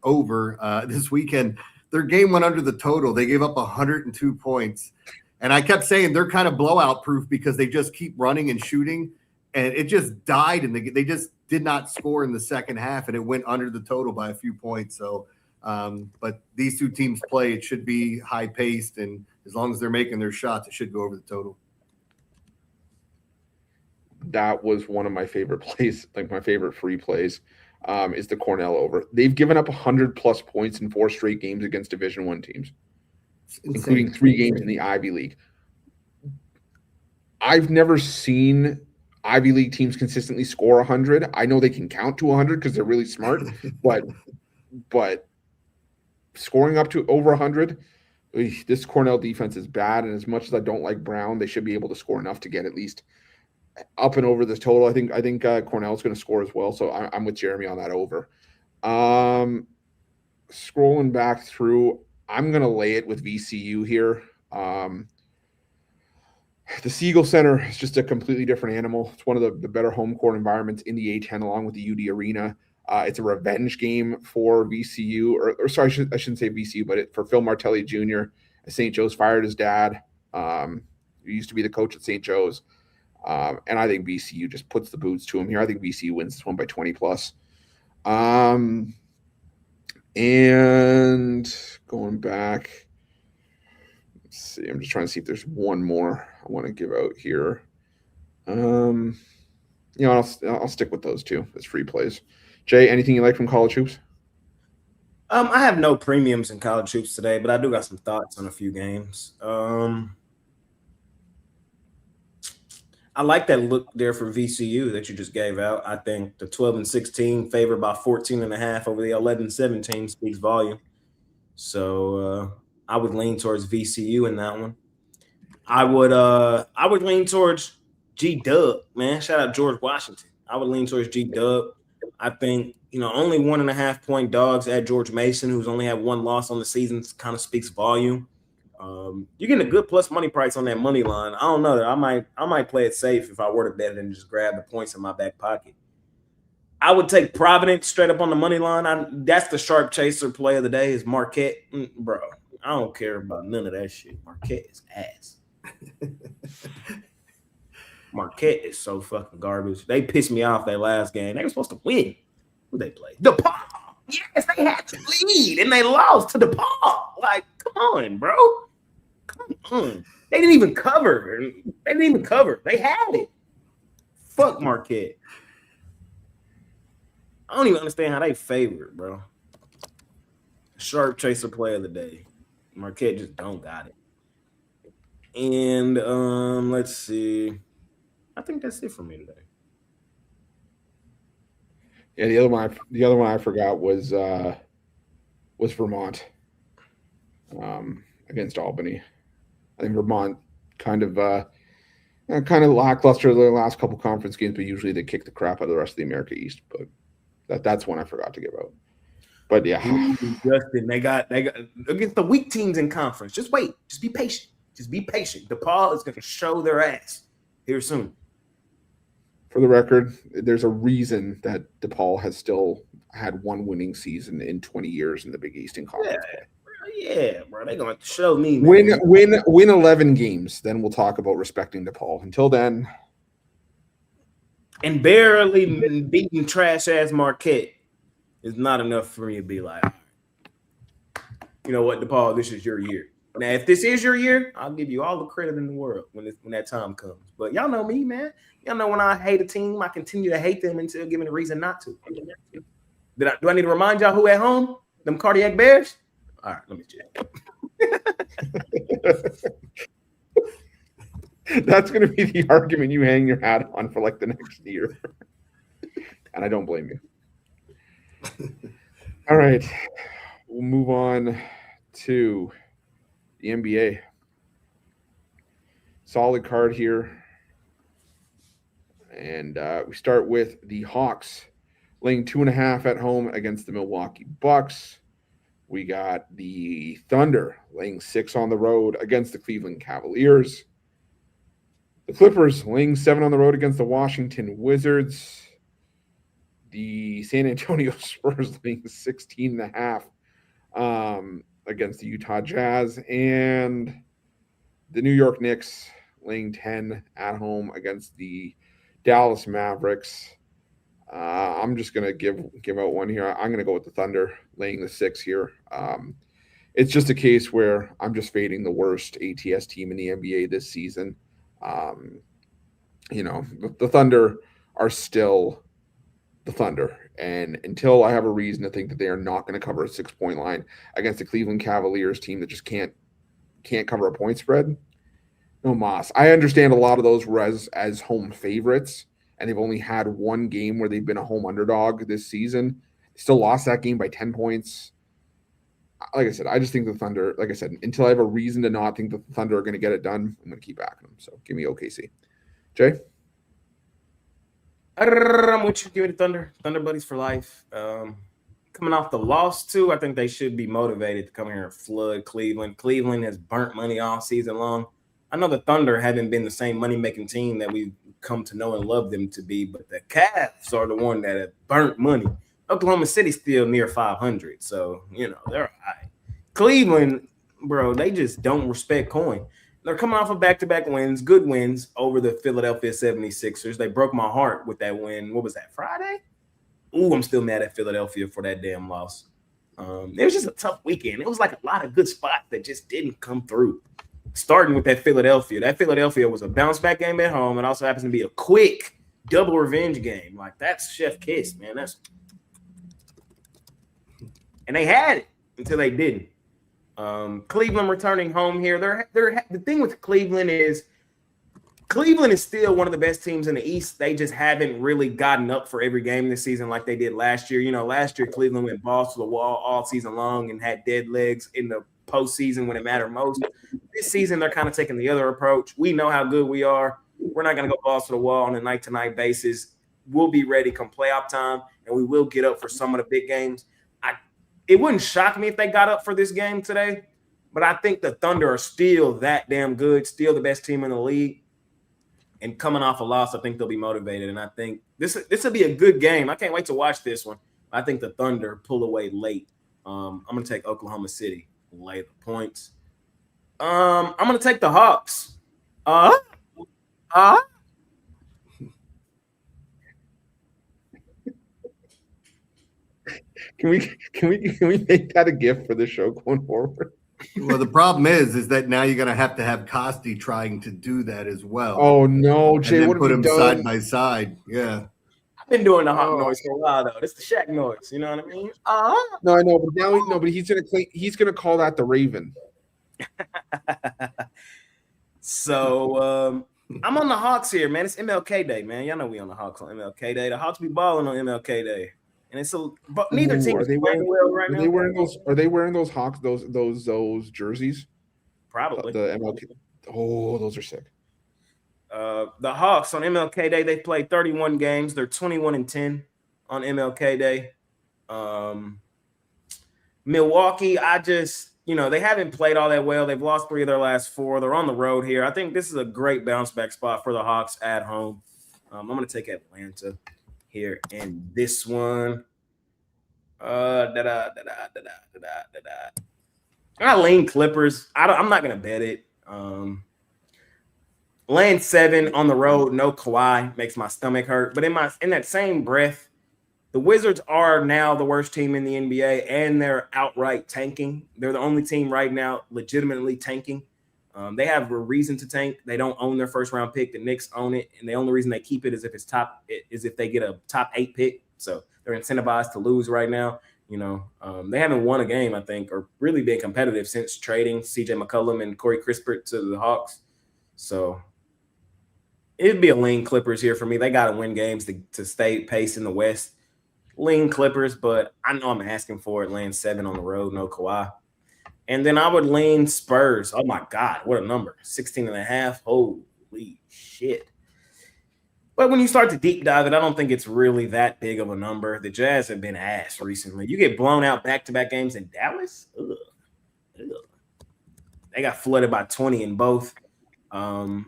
over this weekend. Their game went under the total. They gave up 102 points. And I kept saying they're kind of blowout proof because they just keep running and shooting. And it just died, and they just did not score in the second half, and it went under the total by a few points. So, but these two teams play. It should be high-paced, and as long as they're making their shots, it should go over the total. That was one of my favorite plays, like my favorite free plays, is the Cornell over. They've given up 100-plus points in 4 straight games against Division I teams, including 3 games in the Ivy League. I've never seen Ivy League teams consistently score 100. I know they can count to 100 because they're really smart, but scoring up to over 100, this Cornell defense is bad. And as much as I don't like Brown, they should be able to score enough to get at least up and over this total. I think Cornell is going to score as well. So I'm with Jeremy on that over. Scrolling back through, I'm going to lay it with VCU here. The Siegel Center is just a completely different animal. It's one of the better home court environments in the A10 along with the UD Arena. It's a revenge game for VCU, or sorry, I shouldn't say VCU, but for Phil Martelli Jr. St. Joe's fired his dad. He used to be the coach at St. Joe's. And I think VCU just puts the boots to him here. I think VCU wins this one by 20+. And going back, let's see. I'm just trying to see if there's one more I want to give out here. I'll stick with those two as free plays. Jay, anything you like from college hoops? I have no premiums in college hoops today, but I do got some thoughts on a few games. I like that look there for VCU that you just gave out. I think the 12-16 favored by 14.5 over the 11-17 speaks volume. So I would lean towards VCU in that one. I would lean towards G-Dub, man. Shout out George Washington. I would lean towards G-Dub. I think, only 1.5 point dogs at George Mason, who's only had 1 loss on the season, kind of speaks volume. You're getting a good plus money price on that money line. I don't know. I might play it safe if I were to bet it and just grab the points in my back pocket. I would take Providence straight up on the money line. That's the sharp chaser play of the day is Marquette. Bro, I don't care about none of that shit. Marquette is ass. Marquette is so fucking garbage. They pissed me off that last game. They were supposed to win. Who they played? DePaul. Yes, they had to lead, and they lost to DePaul. Like, come on, bro. Come on. They didn't even cover. They had it. Fuck Marquette. I don't even understand how they favored, bro. Sharp chaser play of the day. Marquette just don't got it. And let's see. I think that's it for me today. Yeah, the other one I forgot was Vermont against Albany. I think Vermont kind of lackluster the last couple conference games, but usually they kick the crap out of the rest of the America East. But that's one I forgot to give out. But yeah, Justin, they got against the weak teams in conference. Just wait. Just be patient. DePaul is going to show their ass here soon. For the record, there's a reason that DePaul has still had 1 winning season in 20 years in the Big East in conference. Yeah, bro. They're going to show me. Win 11 games, then we'll talk about respecting DePaul. Until then. And barely beating trash-ass Marquette is not enough for me to be like, you know what, DePaul, this is your year. Now, if this is your year, I'll give you all the credit in the world when that time comes. But y'all know me, man. Y'all know when I hate a team, I continue to hate them until given a reason not to. Do I need to remind y'all who at home? Them cardiac bears? All right, let me check. That's going to be the argument you hang your hat on for like the next year. And I don't blame you. All right. We'll move on to the NBA. Solid card here. And we start with the Hawks laying 2.5 at home against the Milwaukee Bucks. We got the Thunder laying 6 on the road against the Cleveland Cavaliers. The Clippers laying 7 on the road against the Washington Wizards. The San Antonio Spurs laying 16.5 against the Utah Jazz. And the New York Knicks laying 10 at home against the Dallas Mavericks. I'm just going to give out one here. I'm going to go with the Thunder laying the 6 here. It's just a case where I'm just fading the worst ATS team in the NBA this season. The Thunder are still the Thunder. And until I have a reason to think that they are not going to cover a 6-point line against the Cleveland Cavaliers team that just can't cover a point spread, no mas. I understand a lot of those were as home favorites, and they've only had one game where they've been a home underdog this season. They still lost that game by 10 points. Like I said, I just think the Thunder, like I said, until I have a reason to not think that the Thunder are going to get it done, I'm going to keep backing them. So give me OKC. Jay? I'm with you. Give me the Thunder. Thunder buddies for life. Coming off the loss, too, I think they should be motivated to come here and flood Cleveland. Cleveland has burnt money all season long. I know the Thunder haven't been the same money-making team that we've come to know and love them to be, but the Cavs are the one that have burnt money. Oklahoma City's still near 500, so, they're all right. Cleveland, bro, they just don't respect coin. They're coming off of back-to-back wins, good wins over the Philadelphia 76ers. They broke my heart with that win. What was that, Friday? Ooh, I'm still mad at Philadelphia for that damn loss. It was just a tough weekend. It was like a lot of good spots that just didn't come through. Starting with that Philadelphia. That Philadelphia was a bounce-back game at home. It also happens to be a quick double revenge game. Like, that's chef kiss, man. And they had it until they didn't. Cleveland returning home here. The thing with Cleveland is still one of the best teams in the East. They just haven't really gotten up for every game this season like they did last year. Last year Cleveland went balls to the wall all season long and had dead legs in the postseason when it mattered most. This season they're kind of taking the other approach. We know how good we are. We're not going to go balls to the wall on a night-to-night basis. We'll be ready come playoff time, and we will get up for some of the big games. It wouldn't shock me if they got up for this game today, but I think the Thunder are still that damn good, still the best team in the league. And coming off a loss, I think they'll be motivated. And I think this will be a good game. I can't wait to watch this one. I think the Thunder pull away late. I'm going to take Oklahoma City, lay the points. I'm going to take the Hawks. Can we make that a gift for the show going forward? Well, the problem is that now you're going to have Costi trying to do that as well. Oh no, Jay! What put have them you done? side by side? Yeah, I've been doing the hawk noise for a while though. It's the Shaq noise. You know what I mean? No, I know, but now but he's gonna call that the Raven. So I'm on the Hawks here, man. It's MLK Day, man. Y'all know we on the Hawks on MLK Day. The Hawks be balling on MLK Day. And it's but neither team is playing well right now. Are they wearing those Hawks those jerseys? Probably. The MLK. Oh, those are sick. The Hawks on MLK Day, they played 31 games. They're 21-10 on MLK Day. Milwaukee, they haven't played all that well. They've lost 3 of their last 4. They're on the road here. I think this is a great bounce back spot for the Hawks at home. I'm going to take Atlanta here in this one. I lean Clippers. I'm not going to bet it. Laying 7 on the road, no Kawhi makes my stomach hurt. But in that same breath, the Wizards are now the worst team in the NBA, and they're outright tanking. They're the only team right now legitimately tanking. They have a reason to tank. They don't own their first round pick. The Knicks own it, and the only reason they keep it is if they get a top 8 pick. So they're incentivized to lose right now. They haven't won a game, I think, or really been competitive since trading C.J. McCollum and Corey Kispert to the Hawks. So it'd be a lean Clippers here for me. They got to win games to stay pace in the West. Lean Clippers, but I know I'm asking for it. Laying 7 on the road, no Kawhi. And then I would lean Spurs. Oh, my God, what a number. 16.5. Holy shit. But when you start to deep dive it, I don't think it's really that big of a number. The Jazz have been ass recently. You get blown out back-to-back games in Dallas? Ugh. They got flooded by 20 in both. And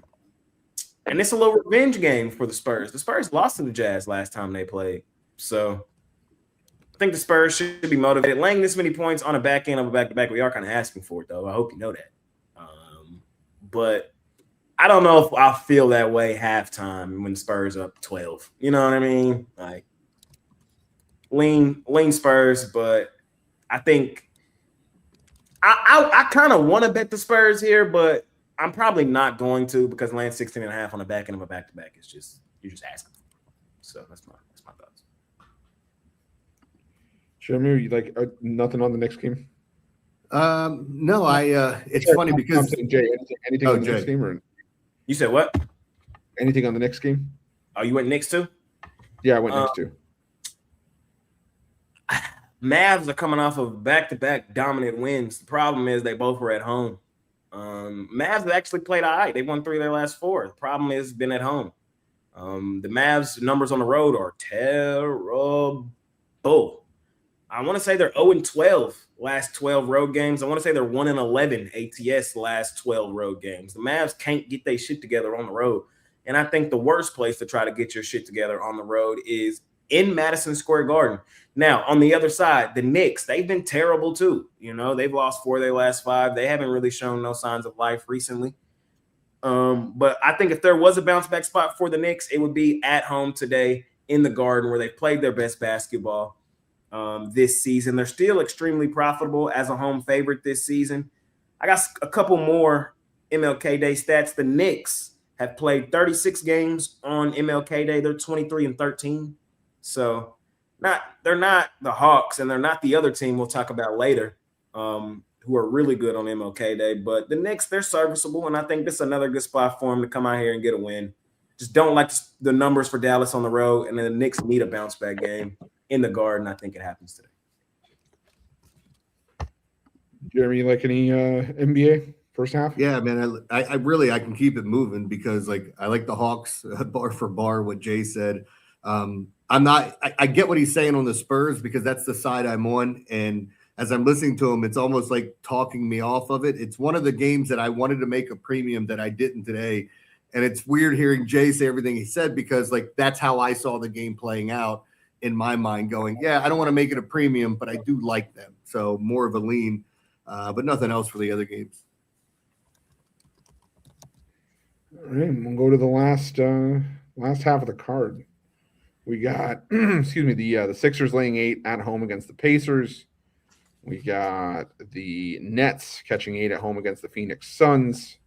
it's a little revenge game for the Spurs. The Spurs lost to the Jazz last time they played. So I think the Spurs should be motivated. Laying this many points on a back end of a back-to-back, we are kind of asking for it, though. I hope you know that. But I don't know if I'll feel that way halftime when Spurs up 12. You know what I mean? Like, lean Spurs, but I think I kind of want to bet the Spurs here, but I'm probably not going to because laying 16.5 on the back end of a back-to-back is just – you're just asking. So that's my thoughts. Jeremy, you like nothing on the next game? No, it's funny because Jay, anything on the next game, or you said what? Anything on the next game? Oh, you went Knicks too? Yeah, I went Knicks too. Mavs are coming off of back-to-back dominant wins. The problem is they both were at home. Mavs have actually played all right. They won 3 of their last 4. The problem is been at home. The Mavs numbers on the road are terrible. I want to say they're 0-12 last 12 road games. I want to say they're 1-11 ATS last 12 road games. The Mavs can't get their shit together on the road. And I think the worst place to try to get your shit together on the road is in Madison Square Garden. Now, on the other side, the Knicks, they've been terrible too. They've lost 4 of their last 5. They haven't really shown no signs of life recently. But I think if there was a bounce back spot for the Knicks, it would be at home today in the Garden where they've played their best basketball this season. They're still extremely profitable as a home favorite this season. I got a couple more MLK Day stats. The Knicks have played 36 games on MLK Day. They're 23-13. So they're not the Hawks, and they're not the other team we'll talk about later, who are really good on MLK Day. But the Knicks, they're serviceable, and I think this is another good spot for them to come out here and get a win. Just don't like the numbers for Dallas on the road, and then the Knicks need a bounce-back game in the Garden. I think it happens today. Jeremy, you like any NBA first half? Yeah, man. I really can keep it moving because I like the Hawks bar for bar. What Jay said. I get what he's saying on the Spurs because that's the side I'm on, and as I'm listening to him, it's almost like talking me off of it. It's one of the games that I wanted to make a premium that I didn't today. And it's weird hearing Jay say everything he said because that's how I saw the game playing out in my mind going, yeah, I don't want to make it a premium, but I do like them. So more of a lean, but nothing else for the other games. All right, we'll go to the last half of the card. We got, the Sixers laying 8 at home against the Pacers. We got the Nets catching 8 at home against the Phoenix Suns.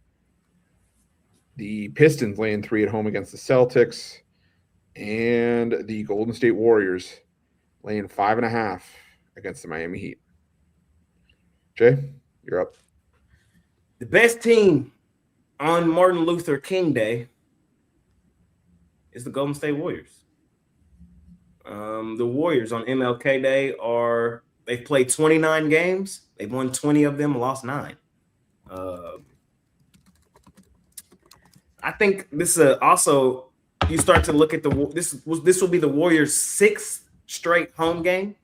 The Pistons laying 3 at home against the Celtics. And the Golden State Warriors laying 5.5 against the Miami Heat. Jay, you're up. The best team on Martin Luther King Day is the Golden State Warriors. The Warriors on MLK Day they've played 29 games. They've won 20 of them, lost 9. I think this also you start to look at this will be the Warriors' 6th straight home game.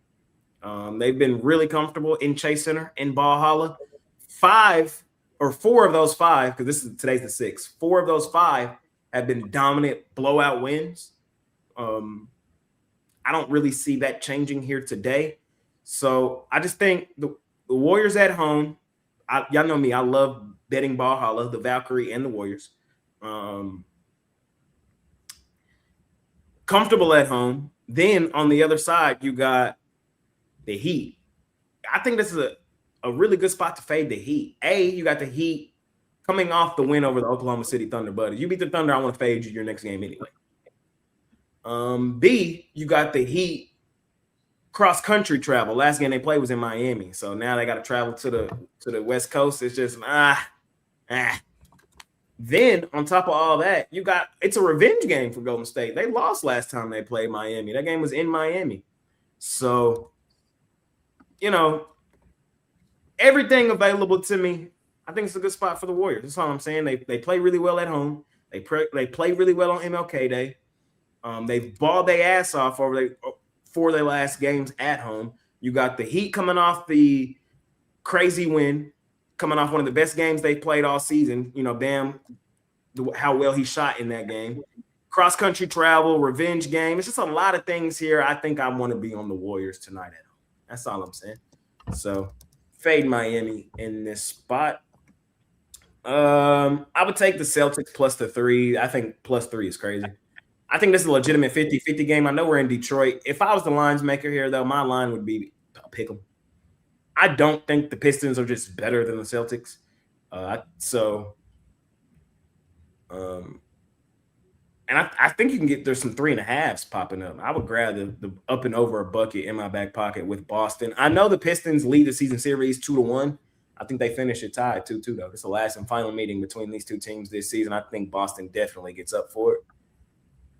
They've been really comfortable in Chase Center in Ball Halla. 4 of those 5, because today's the 6th. 4 of those 5 have been dominant blowout wins. I don't really see that changing here today. So I just think the Warriors at home. Y'all know me. I love betting Ball Halla, the Valkyrie and the Warriors. Comfortable at home. Then on the other side, you got the Heat. I think this is a really good spot to fade the Heat. You got the Heat coming off the win over the Oklahoma City Thunder. But if you beat the Thunder, I want to fade you your next game anyway. B, you got the Heat cross-country travel. Last game they played was in Miami. So now they got to travel to the West Coast. It's just, Then on top of all that, it's a revenge game for Golden State. They lost last time they played Miami. That game was in Miami. So, everything available to me, I think it's a good spot for the Warriors. That's all I'm saying. They play really well at home. They play really well on MLK Day. They've balled their ass off for their last games at home. You got the Heat coming off the crazy win, coming off one of the best games they played all season. Bam, how well he shot in that game. Cross-country travel, revenge game. It's just a lot of things here. I think I want to be on the Warriors tonight at home. That's all I'm saying. So, fade Miami in this spot. I would take the Celtics plus the 3. I think plus 3 is crazy. I think this is a legitimate 50-50 game. I know we're in Detroit. If I was the lines maker here, though, my line would be pick them. I don't think the Pistons are just better than the Celtics. And I think you can there's some 3.5s popping up. I would grab the up and over a bucket in my back pocket with Boston. I know the Pistons lead the season series 2-1. I think they finish it tied 2-2, though. It's the last and final meeting between these two teams this season. I think Boston definitely gets up for it.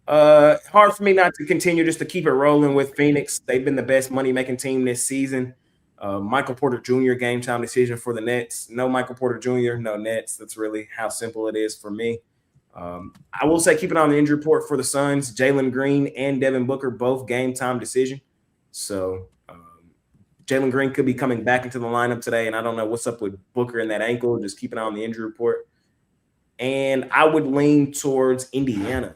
Hard for me not to continue just to keep it rolling with Phoenix. They've been the best money-making team this season. Michael Porter Jr. game time decision for the Nets. No Michael Porter Jr., no Nets. That's really how simple it is for me. I will say keep it on the injury report for the Suns. Jalen Green and Devin Booker, both game time decision. So Jalen Green could be coming back into the lineup today, and I don't know what's up with Booker and that ankle. Just keep it on the injury report. And I would lean towards Indiana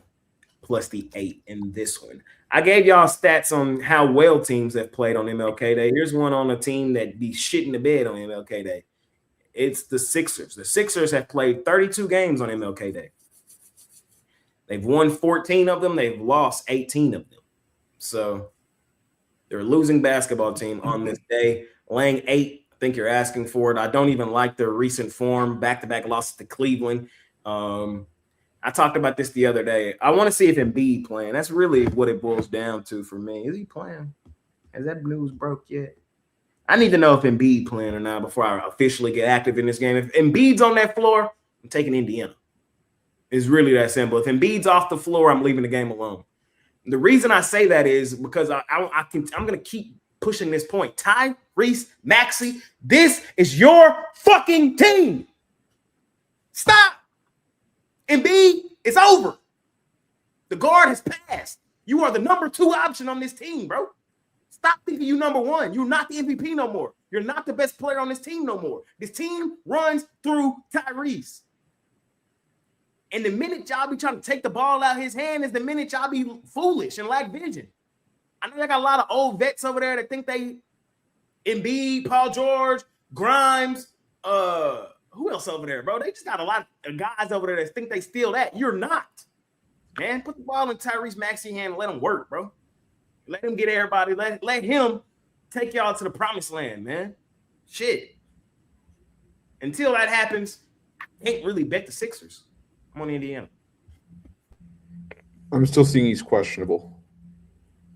plus the 8 in this one. I gave y'all stats on how well teams have played on MLK Day. Here's one on a team that be shitting the bed on MLK Day. It's the Sixers. The Sixers have played 32 games on MLK Day. They've won 14 of them. They've lost 18 of them. So they're a losing basketball team on this day. Laying 8, I think you're asking for it. I don't even like their recent form. Back-to-back losses to Cleveland. I talked about this the other day. I want to see if Embiid playing. That's really what it boils down to for me. Is he playing? Has that news broke yet? I need to know if Embiid playing or not before I officially get active in this game. If Embiid's on that floor, I'm taking Indiana. It's really that simple. If Embiid's off the floor, I'm leaving the game alone. The reason I say that is because I'm going to keep pushing this point. Tyrese Maxey, this is your fucking team. Stop. Embiid, it's over. The guard has passed. You are the number 2 option on this team, bro. Stop thinking you number 1. You're not the MVP no more. You're not the best player on this team no more. This team runs through Tyrese. And the minute y'all be trying to take the ball out of his hand is the minute y'all be foolish and lack vision. I know they got a lot of old vets over there that think they Embiid, Paul George, Grimes, who else over there, bro? They just got a lot of guys over there that think they steal that. You're not, man. Put the ball in Tyrese Maxey's hand and let him work, bro. Let him get everybody. Let him take y'all to the promised land, man. Shit. Until that happens, I can't really bet the Sixers. I'm on Indiana. I'm still seeing he's questionable.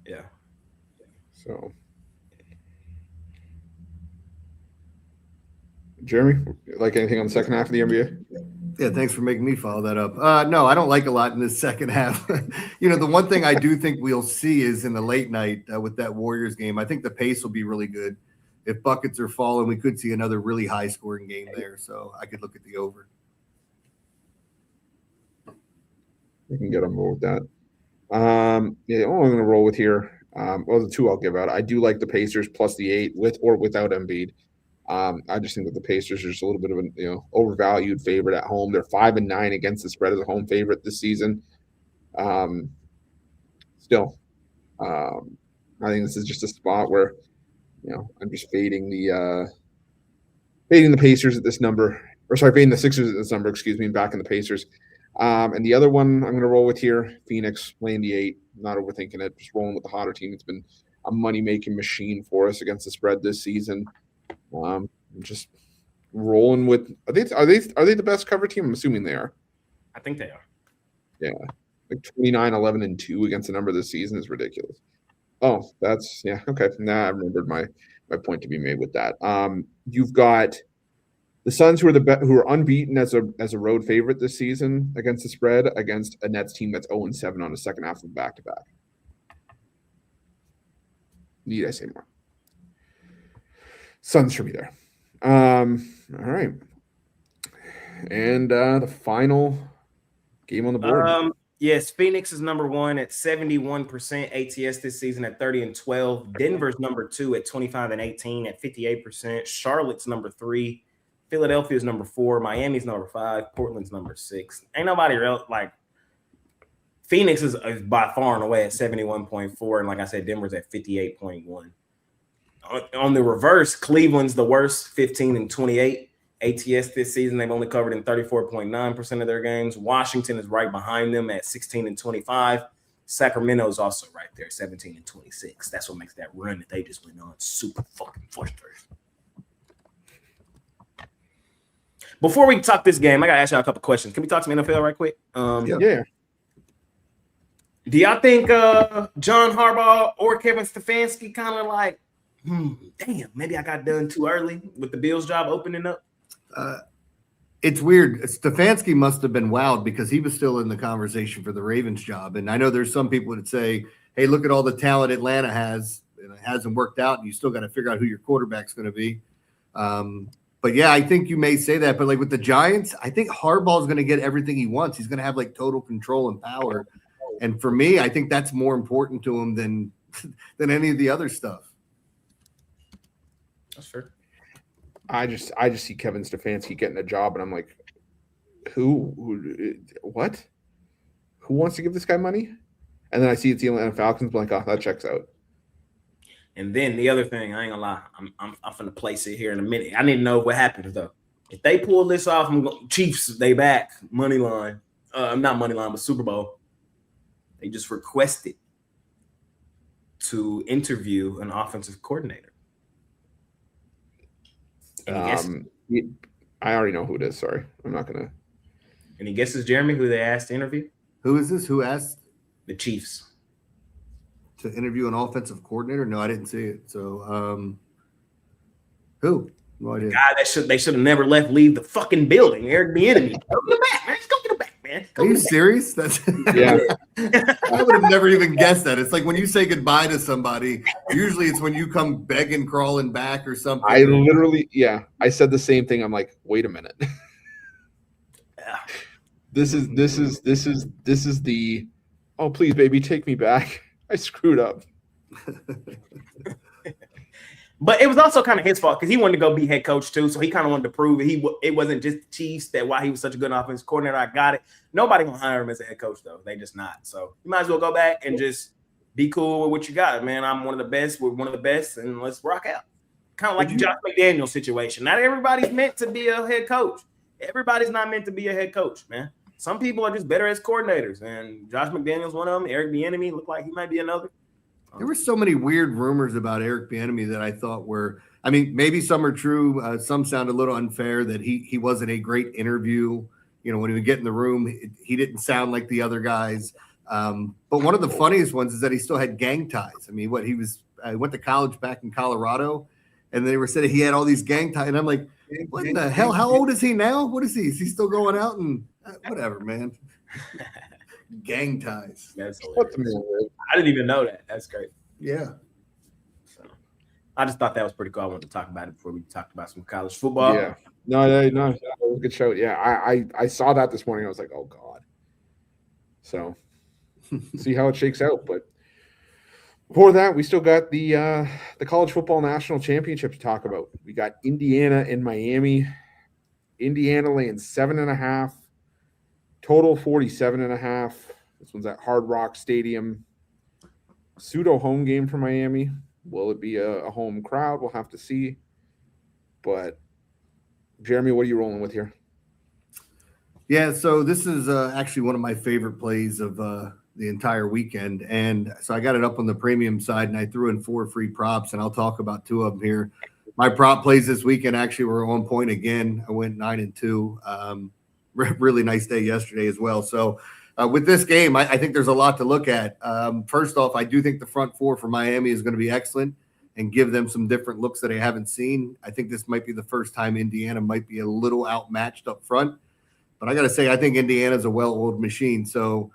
Yeah. So, Jeremy, like anything on the second half of the NBA? Yeah, thanks for making me follow that up. No, I don't like a lot in the second half. The one thing I do think we'll see is in the late night with that Warriors game, I think the pace will be really good. If buckets are falling, we could see another really high-scoring game there. So I could look at the over. We can get on board with that. I'm going to roll with here. The 2 I'll give out. I do like the Pacers plus the 8 with or without Embiid. I just think that the Pacers are just a little bit of an overvalued favorite at home. They're 5-9 against the spread as a home favorite this season. Still, I think this is just a spot where I'm just fading the Pacers at this number, or sorry, fading the Sixers at this number. Excuse me, back in the Pacers. And the other one I'm going to roll with here, Phoenix laying the 8. Not overthinking it, just rolling with the hotter team. It's been a money-making machine for us against the spread this season. Just rolling with. Are they the best cover team? I'm assuming they are. I think they are. Yeah, like 29, 11, and 2 against the number this season is ridiculous. Oh, that's okay. Nah, I remembered my point to be made with that. You've got the Suns who are unbeaten as a road favorite this season against the spread against a Nets team that's 0-7 on the second half of back-to-back. Need I say more? Suns should be there. All right. And the final game on the board. Yes, Phoenix is number 1 at 71% ATS this season at 30-12. Denver's number 2 at 25-18 at 58%. Charlotte's number 3. Philadelphia's number 4. Miami's number 5. Portland's number 6. Ain't nobody else like Phoenix is by far and away at 71.4. And like I said, Denver's at 58.1. On the reverse, Cleveland's the worst, 15-28. ATS this season, they've only covered in 34.9% of their games. Washington is right behind them at 16-25. Sacramento is also right there, 17-26. That's what makes that run that they just went on super fucking frustrating. Before we talk this game, I got to ask y'all a couple questions. Can we talk some NFL right quick? Yeah. Do y'all think John Harbaugh or Kevin Stefanski kind of like, damn, maybe I got done too early with the Bills job opening up? It's weird. Stefanski must have been wowed because he was still in the conversation for the Ravens job. And I know there's some people that say, hey, look at all the talent Atlanta has, and it hasn't worked out, and you still got to figure out who your quarterback's going to be. But yeah, I think you may say that. But like with the Giants, I think Harbaugh's going to get everything he wants. He's going to have like total control and power. And for me, I think that's more important to him than any of the other stuff. That's fair. I just see Kevin Stefanski getting a job, and I'm like, what? Who wants to give this guy money? And then I see it's the Atlanta Falcons, like, oh, that checks out. And then the other thing, I ain't gonna lie, I'm gonna place it here in a minute. I need to know what happens though. If they pull this off, Chiefs, they back money line. Not money line, but Super Bowl. They just requested to interview an offensive coordinator. I already know who it is. Sorry, I'm not gonna. Any guesses, Jeremy? Who they asked to interview? Who is this? Who asked the Chiefs to interview an offensive coordinator? No, I didn't see it. So, who? No idea. The guy they should have never leave the fucking building. Eric Bieniemy. Go get him back, man. Just go get him back, man. Are you serious? That's yeah. I would have never even guessed that. It's like when you say goodbye to somebody, usually it's when you come begging, crawling back or something. I literally, I said the same thing. I'm like, wait a minute. This is the, oh, please, baby, take me back. I screwed up. But it was also kind of his fault because he wanted to go be head coach too. So he kind of wanted to prove it wasn't just the Chiefs that why he was such a good offensive coordinator. I got it. Nobody gonna hire him as a head coach though. They just not. So you might as well go back and just be cool with what you got, man. I'm one of the best. We're one of the best, and let's rock out. Kind of like the Josh McDaniels situation. Not everybody's meant to be a head coach. Everybody's not meant to be a head coach, man. Some people are just better as coordinators, and Josh McDaniels one of them. Eric Bieniemy looked like he might be another. There were so many weird rumors about Eric Bieniemy that I thought were, I mean, maybe some are true. Some sound a little unfair that he wasn't a great interview. You know, when he would get in the room, he didn't sound like the other guys. But one of the funniest ones is that he still had gang ties. I mean, I went to college back in Colorado, and they were saying he had all these gang ties. And I'm like, what the hell? How old is he now? What is he? Is he still going out and whatever, man? Gang ties. That's I didn't even know that. That's great. Yeah. So I just thought that was pretty cool. I wanted to talk about it before we talked about some college football. Yeah. No, that was a good show. Yeah, I saw that this morning. I was like, oh God. So see how it shakes out. But before that, we still got the college football national championship to talk about. We got Indiana and Miami. Indiana laying 7.5. Total 47.5. This one's at Hard Rock Stadium. Pseudo home game for Miami. Will it be a home crowd? We'll have to see. But Jeremy, what are you rolling with here? Yeah, so this is actually one of my favorite plays of the entire weekend. And so I got it up on the premium side, and I threw in 4 free props, and I'll talk about 2 of them here. My prop plays this weekend actually were on point again. I went 9-2. Really nice day yesterday as well. So with this game, I think there's a lot to look at. First off, I do think the front 4 for Miami is going to be excellent and give them some different looks that I haven't seen. I think this might be the first time Indiana might be a little outmatched up front. But I got to say, I think Indiana's a well-oiled machine. So,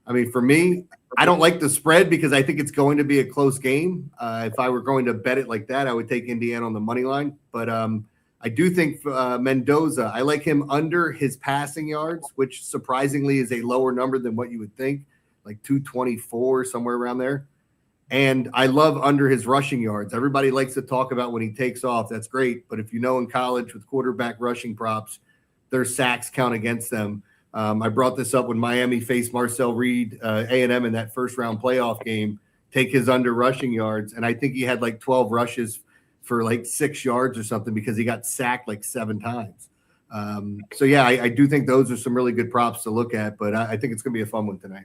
I mean, for me, I don't like the spread because I think it's going to be a close game. If I were going to bet it like that, I would take Indiana on the money line. But I do think Mendoza, I like him under his passing yards, which surprisingly is a lower number than what you would think, like 224, somewhere around there. And I love under his rushing yards. Everybody likes to talk about when he takes off. That's great. But if you know in college with quarterback rushing props, their sacks count against them. I brought this up when Miami faced Marcel Reed, A&M in that first-round playoff game, take his under rushing yards. And I think he had like 12 rushes for like 6 yards or something because he got sacked like 7 times. So, yeah, I do think those are some really good props to look at, but I think it's going to be a fun one tonight.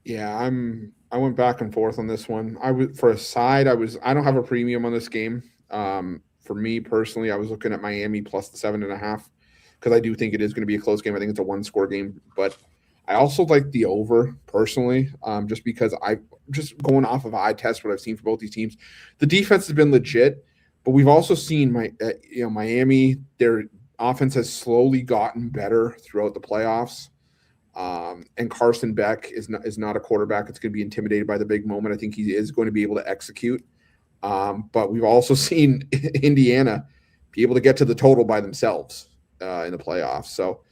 Yeah, I went back and forth on this one. I don't have a premium on this game. For me personally, I was looking at Miami plus the 7.5 because I do think it is going to be a close game. I think it's a 1-score game, but I also like the over personally, just because just going off of eye test what I've seen for both these teams. The defense has been legit, but we've also seen Miami. Their offense has slowly gotten better throughout the playoffs. And Carson Beck is not a quarterback that's going to be intimidated by the big moment. I think he is going to be able to execute. But we've also seen Indiana be able to get to the total by themselves in the playoffs. So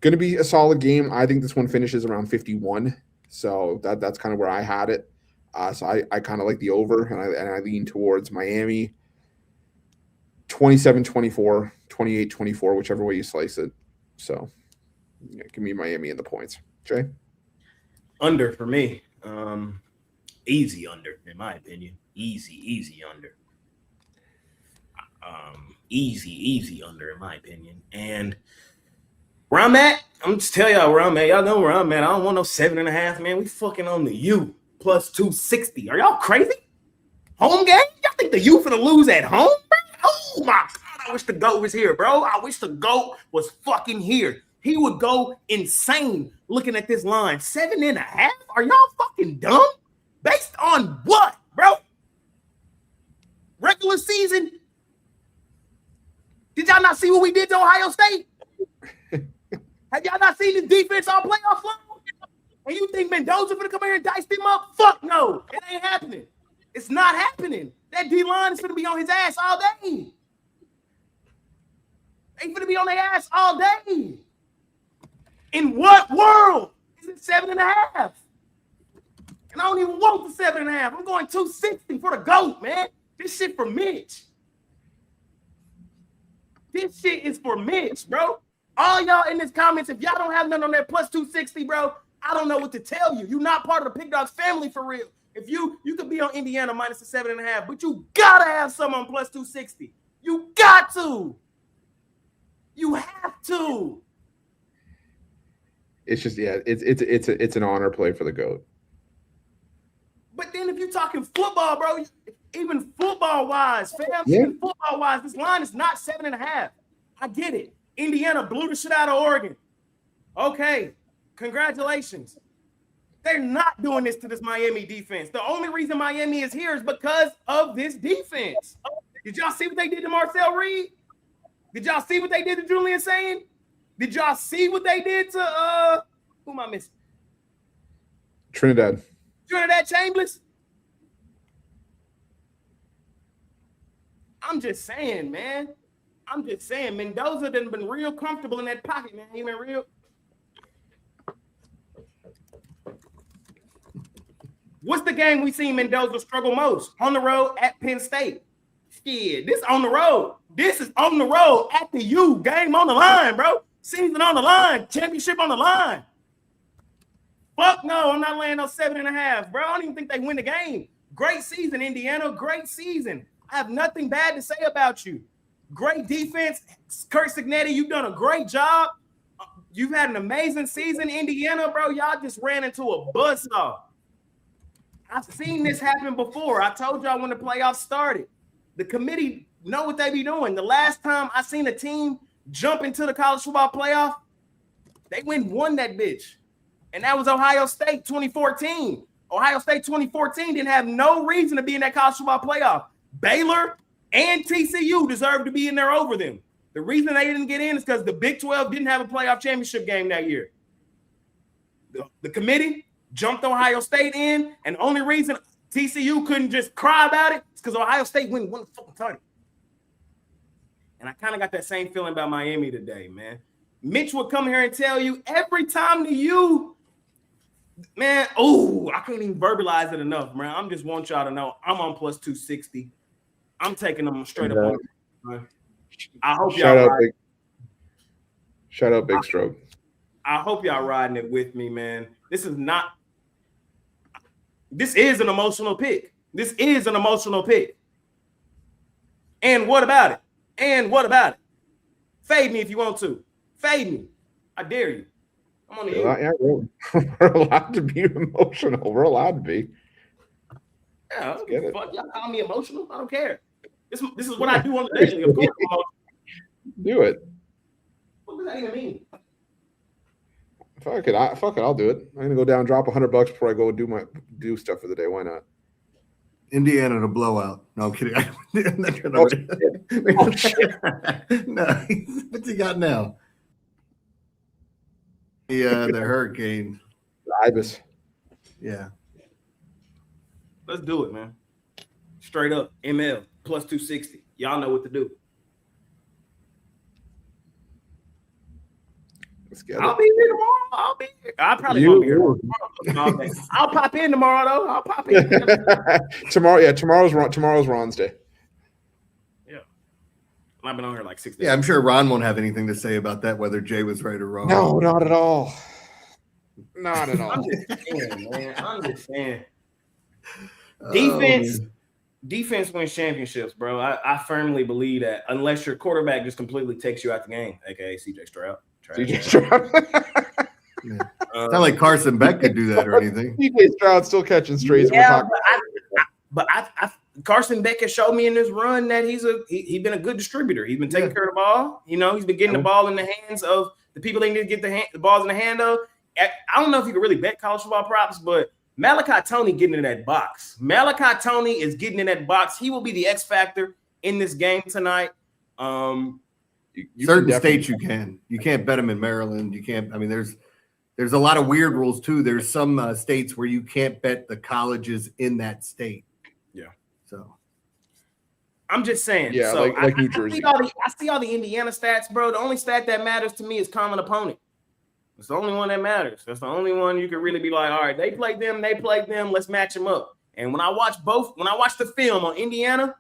going to be a solid game. I think this one finishes around 51. So that's kind of where I had it. So I kind of like the over, and I lean towards Miami 27-24, 28-24, whichever way you slice it. So yeah, give me Miami in the points. Jay? Under for me. Easy under, in my opinion. Easy under. Easy under, in my opinion. And where I'm at, I'm just tell y'all where I'm at. Y'all know where I'm at. I don't want no 7.5, man. We fucking on the U plus 260. Are y'all crazy? Home game? Y'all think the U finna lose at home, bro? Oh my God, I wish the GOAT was here, bro. I wish the GOAT was fucking here. He would go insane looking at this line. 7.5? Are y'all fucking dumb? Based on what, bro? Regular season? Did y'all not see what we did to Ohio State? Have y'all not seen the defense all playoff long? And you think Mendoza gonna come here and dice them up? Fuck no. It ain't happening. It's not happening. That D-line is gonna be on his ass all day. They gonna be on their ass all day. In what world is it 7.5? And I don't even want the 7.5. I'm going 260 for the GOAT, man. This shit for Mitch. This shit is for Mitch, bro. All y'all in this comments, if y'all don't have nothing on that plus 260, bro, I don't know what to tell you. You're not part of the PickDawgz family for real. If you could be on Indiana minus the 7.5, but you gotta have some on plus 260. You got to. You have to. It's just it's an honor play for the GOAT. But then if you're talking football, bro, even football-wise, fam, yeah. Even football-wise, this line is not 7.5. I get it. Indiana blew the shit out of Oregon. Okay, congratulations. They're not doing this to this Miami defense. The only reason Miami is here is because of this defense. Did y'all see what they did to Marcel Reed? Did y'all see what they did to Julian Sayin? Did y'all see what they did to who am I missing? Trinidad Chambers? I'm just saying, man. Mendoza done been real comfortable in that pocket, man. He been real. What's the game we seen Mendoza struggle most? On the road at Penn State. Shit, this on the road. This is on the road at the U. Game on the line, bro. Season on the line. Championship on the line. Fuck no, I'm not laying no 7.5, bro. I don't even think they win the game. Great season, Indiana. Great season. I have nothing bad to say about you. Great defense. Kurt Signetti, you've done a great job. You've had an amazing season, Indiana, bro. Y'all just ran into a buzzsaw. I've seen this happen before. I told y'all when the playoffs started. The committee know what they be doing. The last time I seen a team jump into the college football playoff, they won that bitch. And that was Ohio State 2014. Ohio State 2014 didn't have no reason to be in that college football playoff. Baylor and TCU deserved to be in there over them. The reason they didn't get in is because the Big 12 didn't have a playoff championship game that year. The committee jumped Ohio State in, and the only reason TCU couldn't just cry about it is because Ohio State won the fucking title. And I kind of got that same feeling about Miami today, man. Mitch would come here and tell you every time to you, man, I can't even verbalize it enough, man. I just want y'all to know I'm on plus 260. I'm taking them straight up on it. I hope y'all shout out Big Stroke. I hope y'all riding it with me, man. This is an emotional pick. This is an emotional pick. And what about it? Fade me if you want to. Fade me. I dare you. I'm on the yeah, we're allowed to be emotional. We're allowed to be. Yeah, fuck, y'all call me emotional. I don't care. This is what I do on the daily. Of course, do it. What does that even mean? Fuck it. I'll do it. I'm gonna go down, drop $100 before I go do stuff for the day. Why not? Indiana to blowout. No, I'm kidding. No, what's he got now? The Hurricane. Ibis. Yeah. Let's do it, man. Straight up. ML plus 260. Y'all know what to do. Let's get I'll be here tomorrow. I'll be here. I probably won't be here tomorrow. I'll pop in tomorrow, though. I'll pop in. Tomorrow, yeah, tomorrow's Ron's day. Yeah. I've been on here like 6 days. Yeah, I'm sure Ron won't have anything to say about that, whether Jay was right or wrong. No, not at all. Not at all. I'm just saying, man. I'm just saying. Defense wins championships, bro. I firmly believe that unless your quarterback just completely takes you out the game, aka CJ Stroud. CJ Stroud. Yeah. It's not like Carson Beck could do that or anything. CJ Stroud still catching strays. Yeah, but Carson Beck has showed me in this run that he's been a good distributor. He's been taking care of the ball. You know, he's been getting the ball in the hands of the people they need to get the balls in the hand of. I don't know if you can really bet college football props, but Malachi Toney getting in that box. Malachi Toney is getting in that box. He will be the X factor in this game tonight. Certain states you can't bet them in Maryland. You can't. I mean, there's a lot of weird rules too. There's some states where you can't bet the colleges in that state. Yeah. So I'm just saying. Yeah, so like New Jersey. I see all the Indiana stats, bro. The only stat that matters to me is common opponent. It's the only one that matters. That's the only one you can really be like, all right, they played them, let's match them up. And when I watch the film on Indiana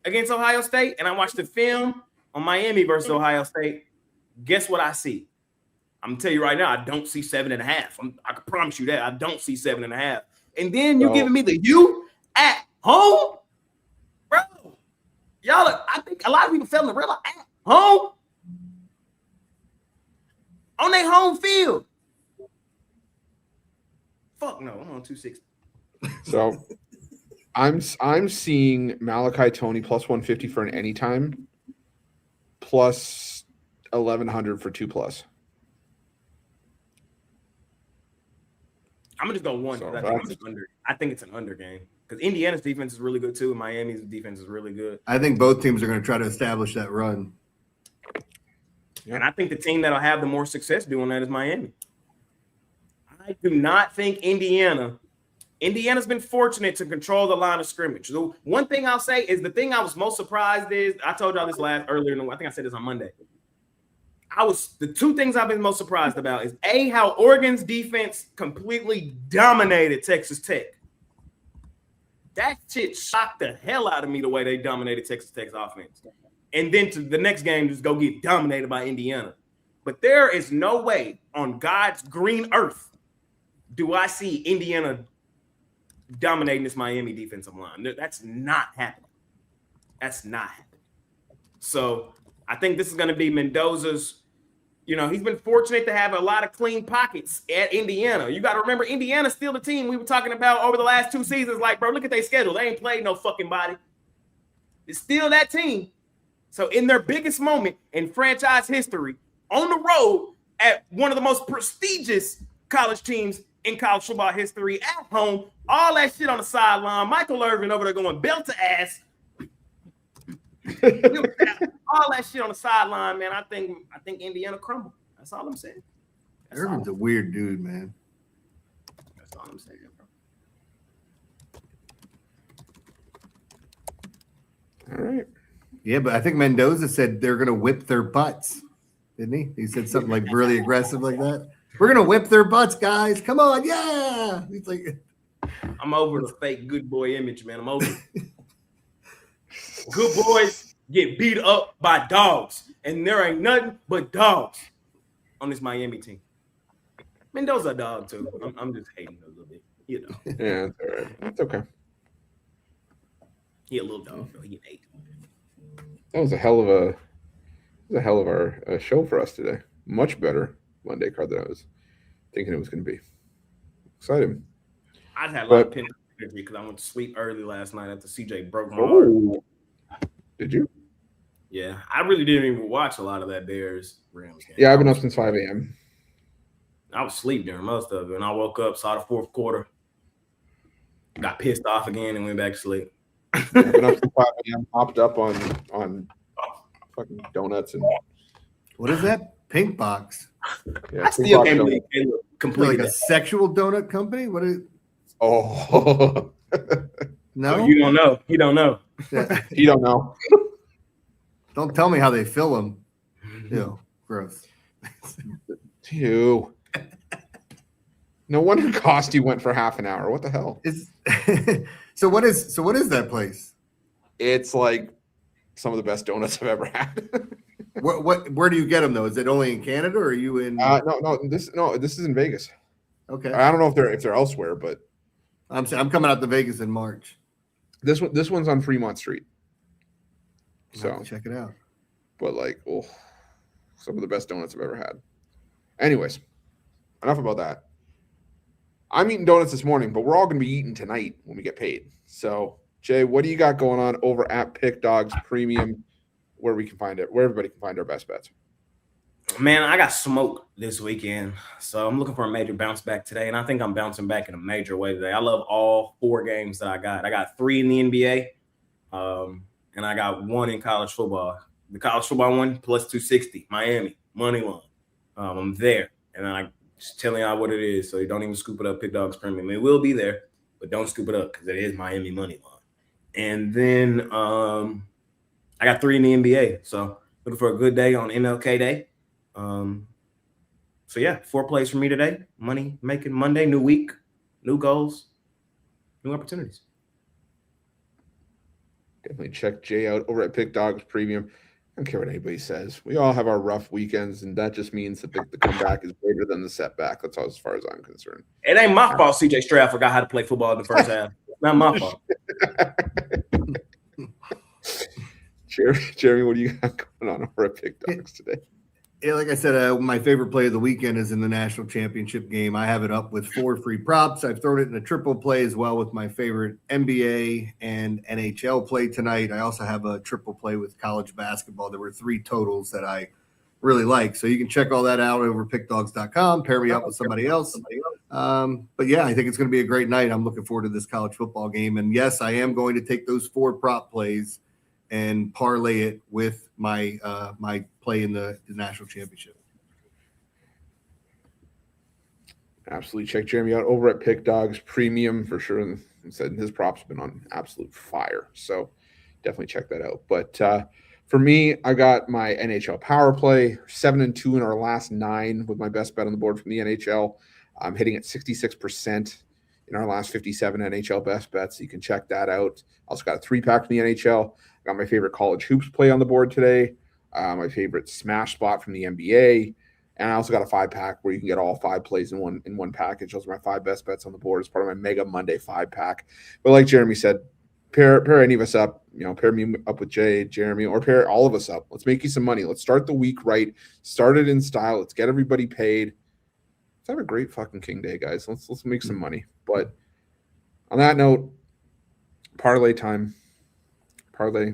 against Ohio State, and I watch the film on Miami versus Ohio State, guess what I see? I'm gonna tell you right now, I don't see 7.5. I can promise you that. I don't see 7.5. And then you're giving me the U at home? Bro, I think a lot of people fell in the real at home. On their home field. Fuck no, I'm on 260. So I'm seeing Malachi Toney plus 150 for an anytime, plus 1,100 for 2+. I'm gonna just go one. So I think it's an under game because Indiana's defense is really good too, and Miami's defense is really good. I think both teams are going to try to establish that run. Yeah. And I think the team that'll have the more success doing that is Miami. I do not think Indiana's been fortunate to control the line of scrimmage. The one thing I'll say is the thing I was most surprised is, I told y'all this earlier, I think I said this on Monday. The two things I've been most surprised about is A, how Oregon's defense completely dominated Texas Tech. That shit shocked the hell out of me the way they dominated Texas Tech's offense. And then to the next game, just go get dominated by Indiana. But there is no way on God's green earth do I see Indiana dominating this Miami defensive line. That's not happening. That's not happening. So I think this is going to be Mendoza's. You know, he's been fortunate to have a lot of clean pockets at Indiana. You got to remember, Indiana's still the team we were talking about over the last 2 seasons. Like, bro, look at their schedule. They ain't played no fucking body. It's still that team. So in their biggest moment in franchise history, on the road at one of the most prestigious college teams in college football history, at home, all that shit on the sideline. Michael Irvin over there going belt to ass. All that shit on the sideline, man. I think Indiana crumbled. That's all I'm saying. Irvin's a weird dude, man. That's all I'm saying, bro. All right. Yeah, but I think Mendoza said they're going to whip their butts, didn't he? He said something like really aggressive like that. We're going to whip their butts, guys. Come on, yeah. He's like, I'm over the fake good boy image, man. I'm over it. Good boys get beat up by dogs, and there ain't nothing but dogs on this Miami team. Mendoza a dog too. I'm just hating a little bit, you know. Yeah, it's all right. It's okay. He a little dog, though. He an 8. That was a hell of our show for us today. Much better Monday card than I was thinking it was going to be. Excited. I had a lot of pent-up energy because I went to sleep early last night after CJ broke my heart. Did you? Yeah, I really didn't even watch a lot of that Bears Rams game. Yeah, I've been up since 5 a.m. I was asleep during most of it, and I woke up, saw the fourth quarter, got pissed off again, and went back to sleep. I've been up since 5 a.m. Hopped up on fucking donuts and what is that? Pink Box. Yeah, I still can't believe Caleb Like completed a that. sexual donut company? What is? Oh, No, You don't know. You don't know. Yeah. you don't know. Don't tell me how they fill them. Ew, gross. Ew. No wonder Costi went for half an hour. What the hell? So what is that place? It's like some of the best donuts I've ever had. Where do you get them though? Is it only in Canada or are you in? No, this is in Vegas. Okay, I don't know if they're elsewhere, but I'm coming out to Vegas in March. this one's on Fremont Street. I'll have to check it out. But like, some of the best donuts I've ever had. Anyways, enough about that. I'm eating donuts this morning, but we're all going to be eating tonight when we get paid. So, Jay, what do you got going on over at PickDawgz Premium, where we can find it, where everybody can find our best bets? Man, I got smoked this weekend, so I'm looking for a major bounce back today, and I think I'm bouncing back in a major way today. I love all 4 games that I got. I got 3 in the NBA, and I got 1 in college football. The college football one, plus 260, Miami, money line. I'm there, and I'm just telling y'all what it is, so you don't even scoop it up, PickDawgz Premium. It will be there, but don't scoop it up because it is Miami money line. And then I got 3 in the NBA, so looking for a good day on MLK Day. So yeah, 4 plays for me today. Money making Monday, new week, new goals, new opportunities. Definitely check Jay out over at PickDawgz Premium. I don't care what anybody says. We all have our rough weekends, and that just means that the comeback is greater than the setback. That's all, as far as I'm concerned. It ain't my fault CJ Stroud forgot how to play football in the first half. It's not my fault. Jeremy, what do you got going on over at PickDawgz today? Yeah, like I said, my favorite play of the weekend is in the national championship game. I have it up with 4 free props. I've thrown it in a triple play as well with my favorite NBA and NHL play tonight. I also have a triple play with college basketball. There were 3 totals that I really like. So you can check all that out over pickdawgz.com, pair me up with somebody else. But yeah, I think it's going to be a great night. I'm looking forward to this college football game. And yes, I am going to take those 4 prop plays and parlay it with my my play in the national championship. Absolutely. Check Jeremy out over at PickDawgz Premium for sure. And said his props have been on absolute fire. So definitely check that out. But for me, I got my NHL power play, 7-2 in our last 9 with my best bet on the board from the NHL. I'm hitting at 66% in our last 57 NHL best bets. You can check that out. Also got a 3-pack from the NHL. Got my favorite college hoops play on the board today. My favorite smash spot from the NBA. And I also got a 5-pack where you can get all 5 plays in one package. Those are my 5 best bets on the board as part of my Mega Monday 5-pack. But like Jeremy said, pair any of us up, pair me up with Jay, Jeremy, or pair all of us up. Let's make you some money. Let's start the week right. Start it in style. Let's get everybody paid. Let's have a great fucking King Day, guys. Let's make some money. But on that note, parlay time. Parlay.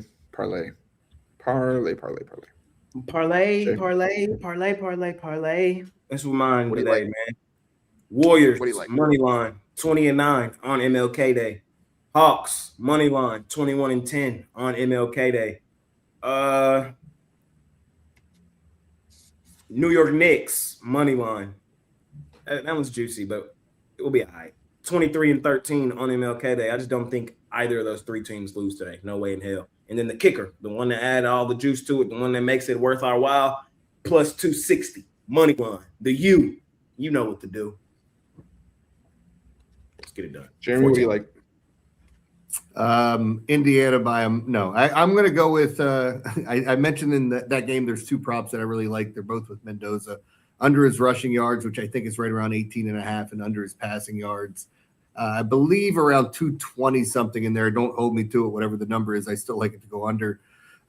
That's what mine What do you today, like? man. Warriors, What do you like? money line, 20-9 on MLK Day. Hawks, money line, 21-10 on MLK Day. New York Knicks, money line. That was juicy, but it will be all right. 23-13 on MLK Day. I just don't think either of those three teams lose today. No way in hell. And then the kicker, the one that added all the juice to it, the one that makes it worth our while, plus 260 money line. The U, you know what to do. Let's get it done. Jeremy, what do you like? Indiana by no. I'm going to go with. I mentioned in that game there's two props that I really like. They're both with Mendoza. Under his rushing yards, which I think is right around 18.5, and under his passing yards, I believe around 220 something in there. Don't hold me to it, whatever the number is. I still like it to go under.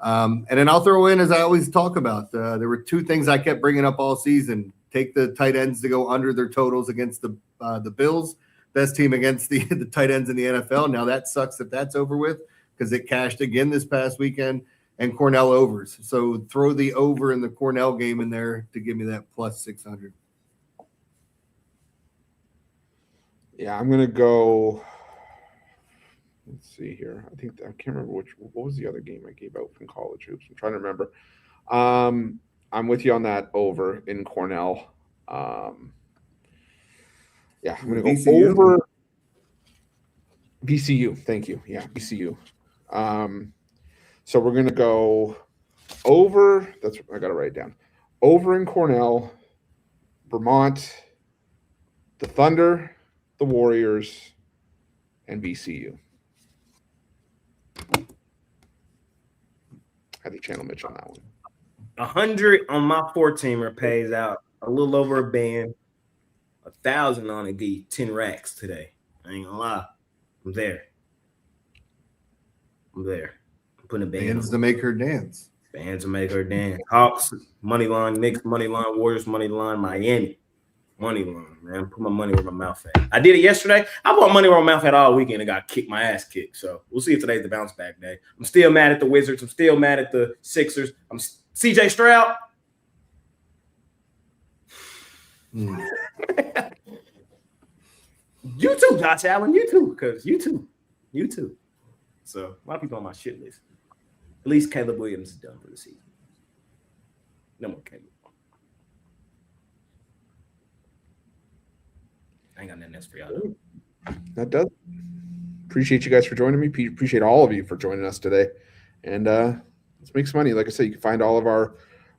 And then I'll throw in, as I always talk about, there were two things I kept bringing up all season. Take the tight ends to go under their totals against the Bills, best team against the tight ends in the NFL. Now that sucks if that's over with because it cashed again this past weekend. And Cornell overs. So throw the over in the Cornell game in there to give me that plus 600. Yeah, I'm gonna go. Let's see here. I can't remember what was the other game I gave out from college hoops. I'm trying to remember. I'm with you on that over in Cornell. Yeah, I'm gonna go VCU? over VCU. Thank you. Yeah, VCU. So we're gonna go over. I gotta write it down. Over in Cornell, Vermont, the Thunder, the Warriors, and VCU. How do you channel Mitch on that one? 100 on my 4-teamer pays out a little over a band. 1,000 on it, 10 racks today. I ain't gonna lie. I'm there. I'm putting a band. Bands to make her dance. Bands to make her dance. Hawks, money line. Knicks, money line. Warriors, money line. Miami, money line, man. Put my money where my mouth at. I did it yesterday. I put money where my mouth at all weekend and got my ass kicked. So we'll see if today's the bounce back day. I'm still mad at the Wizards. I'm still mad at the Sixers. I'm CJ Stroud. You too, Josh Allen. You too, because you too. So a lot of people on my shit list. At least Caleb Williams is done for the season. No more Caleb. I ain't got nothing else for y'all. That does. Appreciate you guys for joining me. Appreciate all of you for joining us today. And let's make some money. Like I said, you can find all of our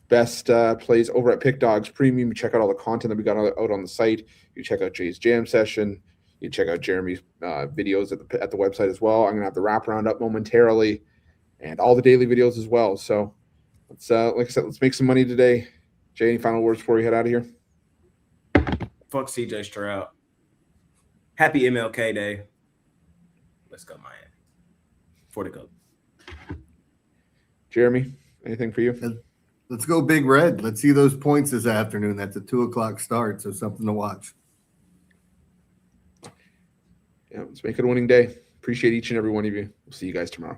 best plays over at PickDawgz Premium. You check out all the content that we got out on the site. You check out Jay's jam session. You check out Jeremy's videos at the website as well. I'm gonna have the wraparound up momentarily, and all the daily videos as well. So let's, like I said, let's make some money today. Jay, any final words before we head out of here? Fuck CJ Stroud. Happy MLK Day. Let's go, Miami. For the go. Jeremy, anything for you? Let's go Big Red. Let's see those points this afternoon. That's a 2:00 start, so something to watch. Yeah, let's make it a winning day. Appreciate each and every one of you. We'll see you guys tomorrow.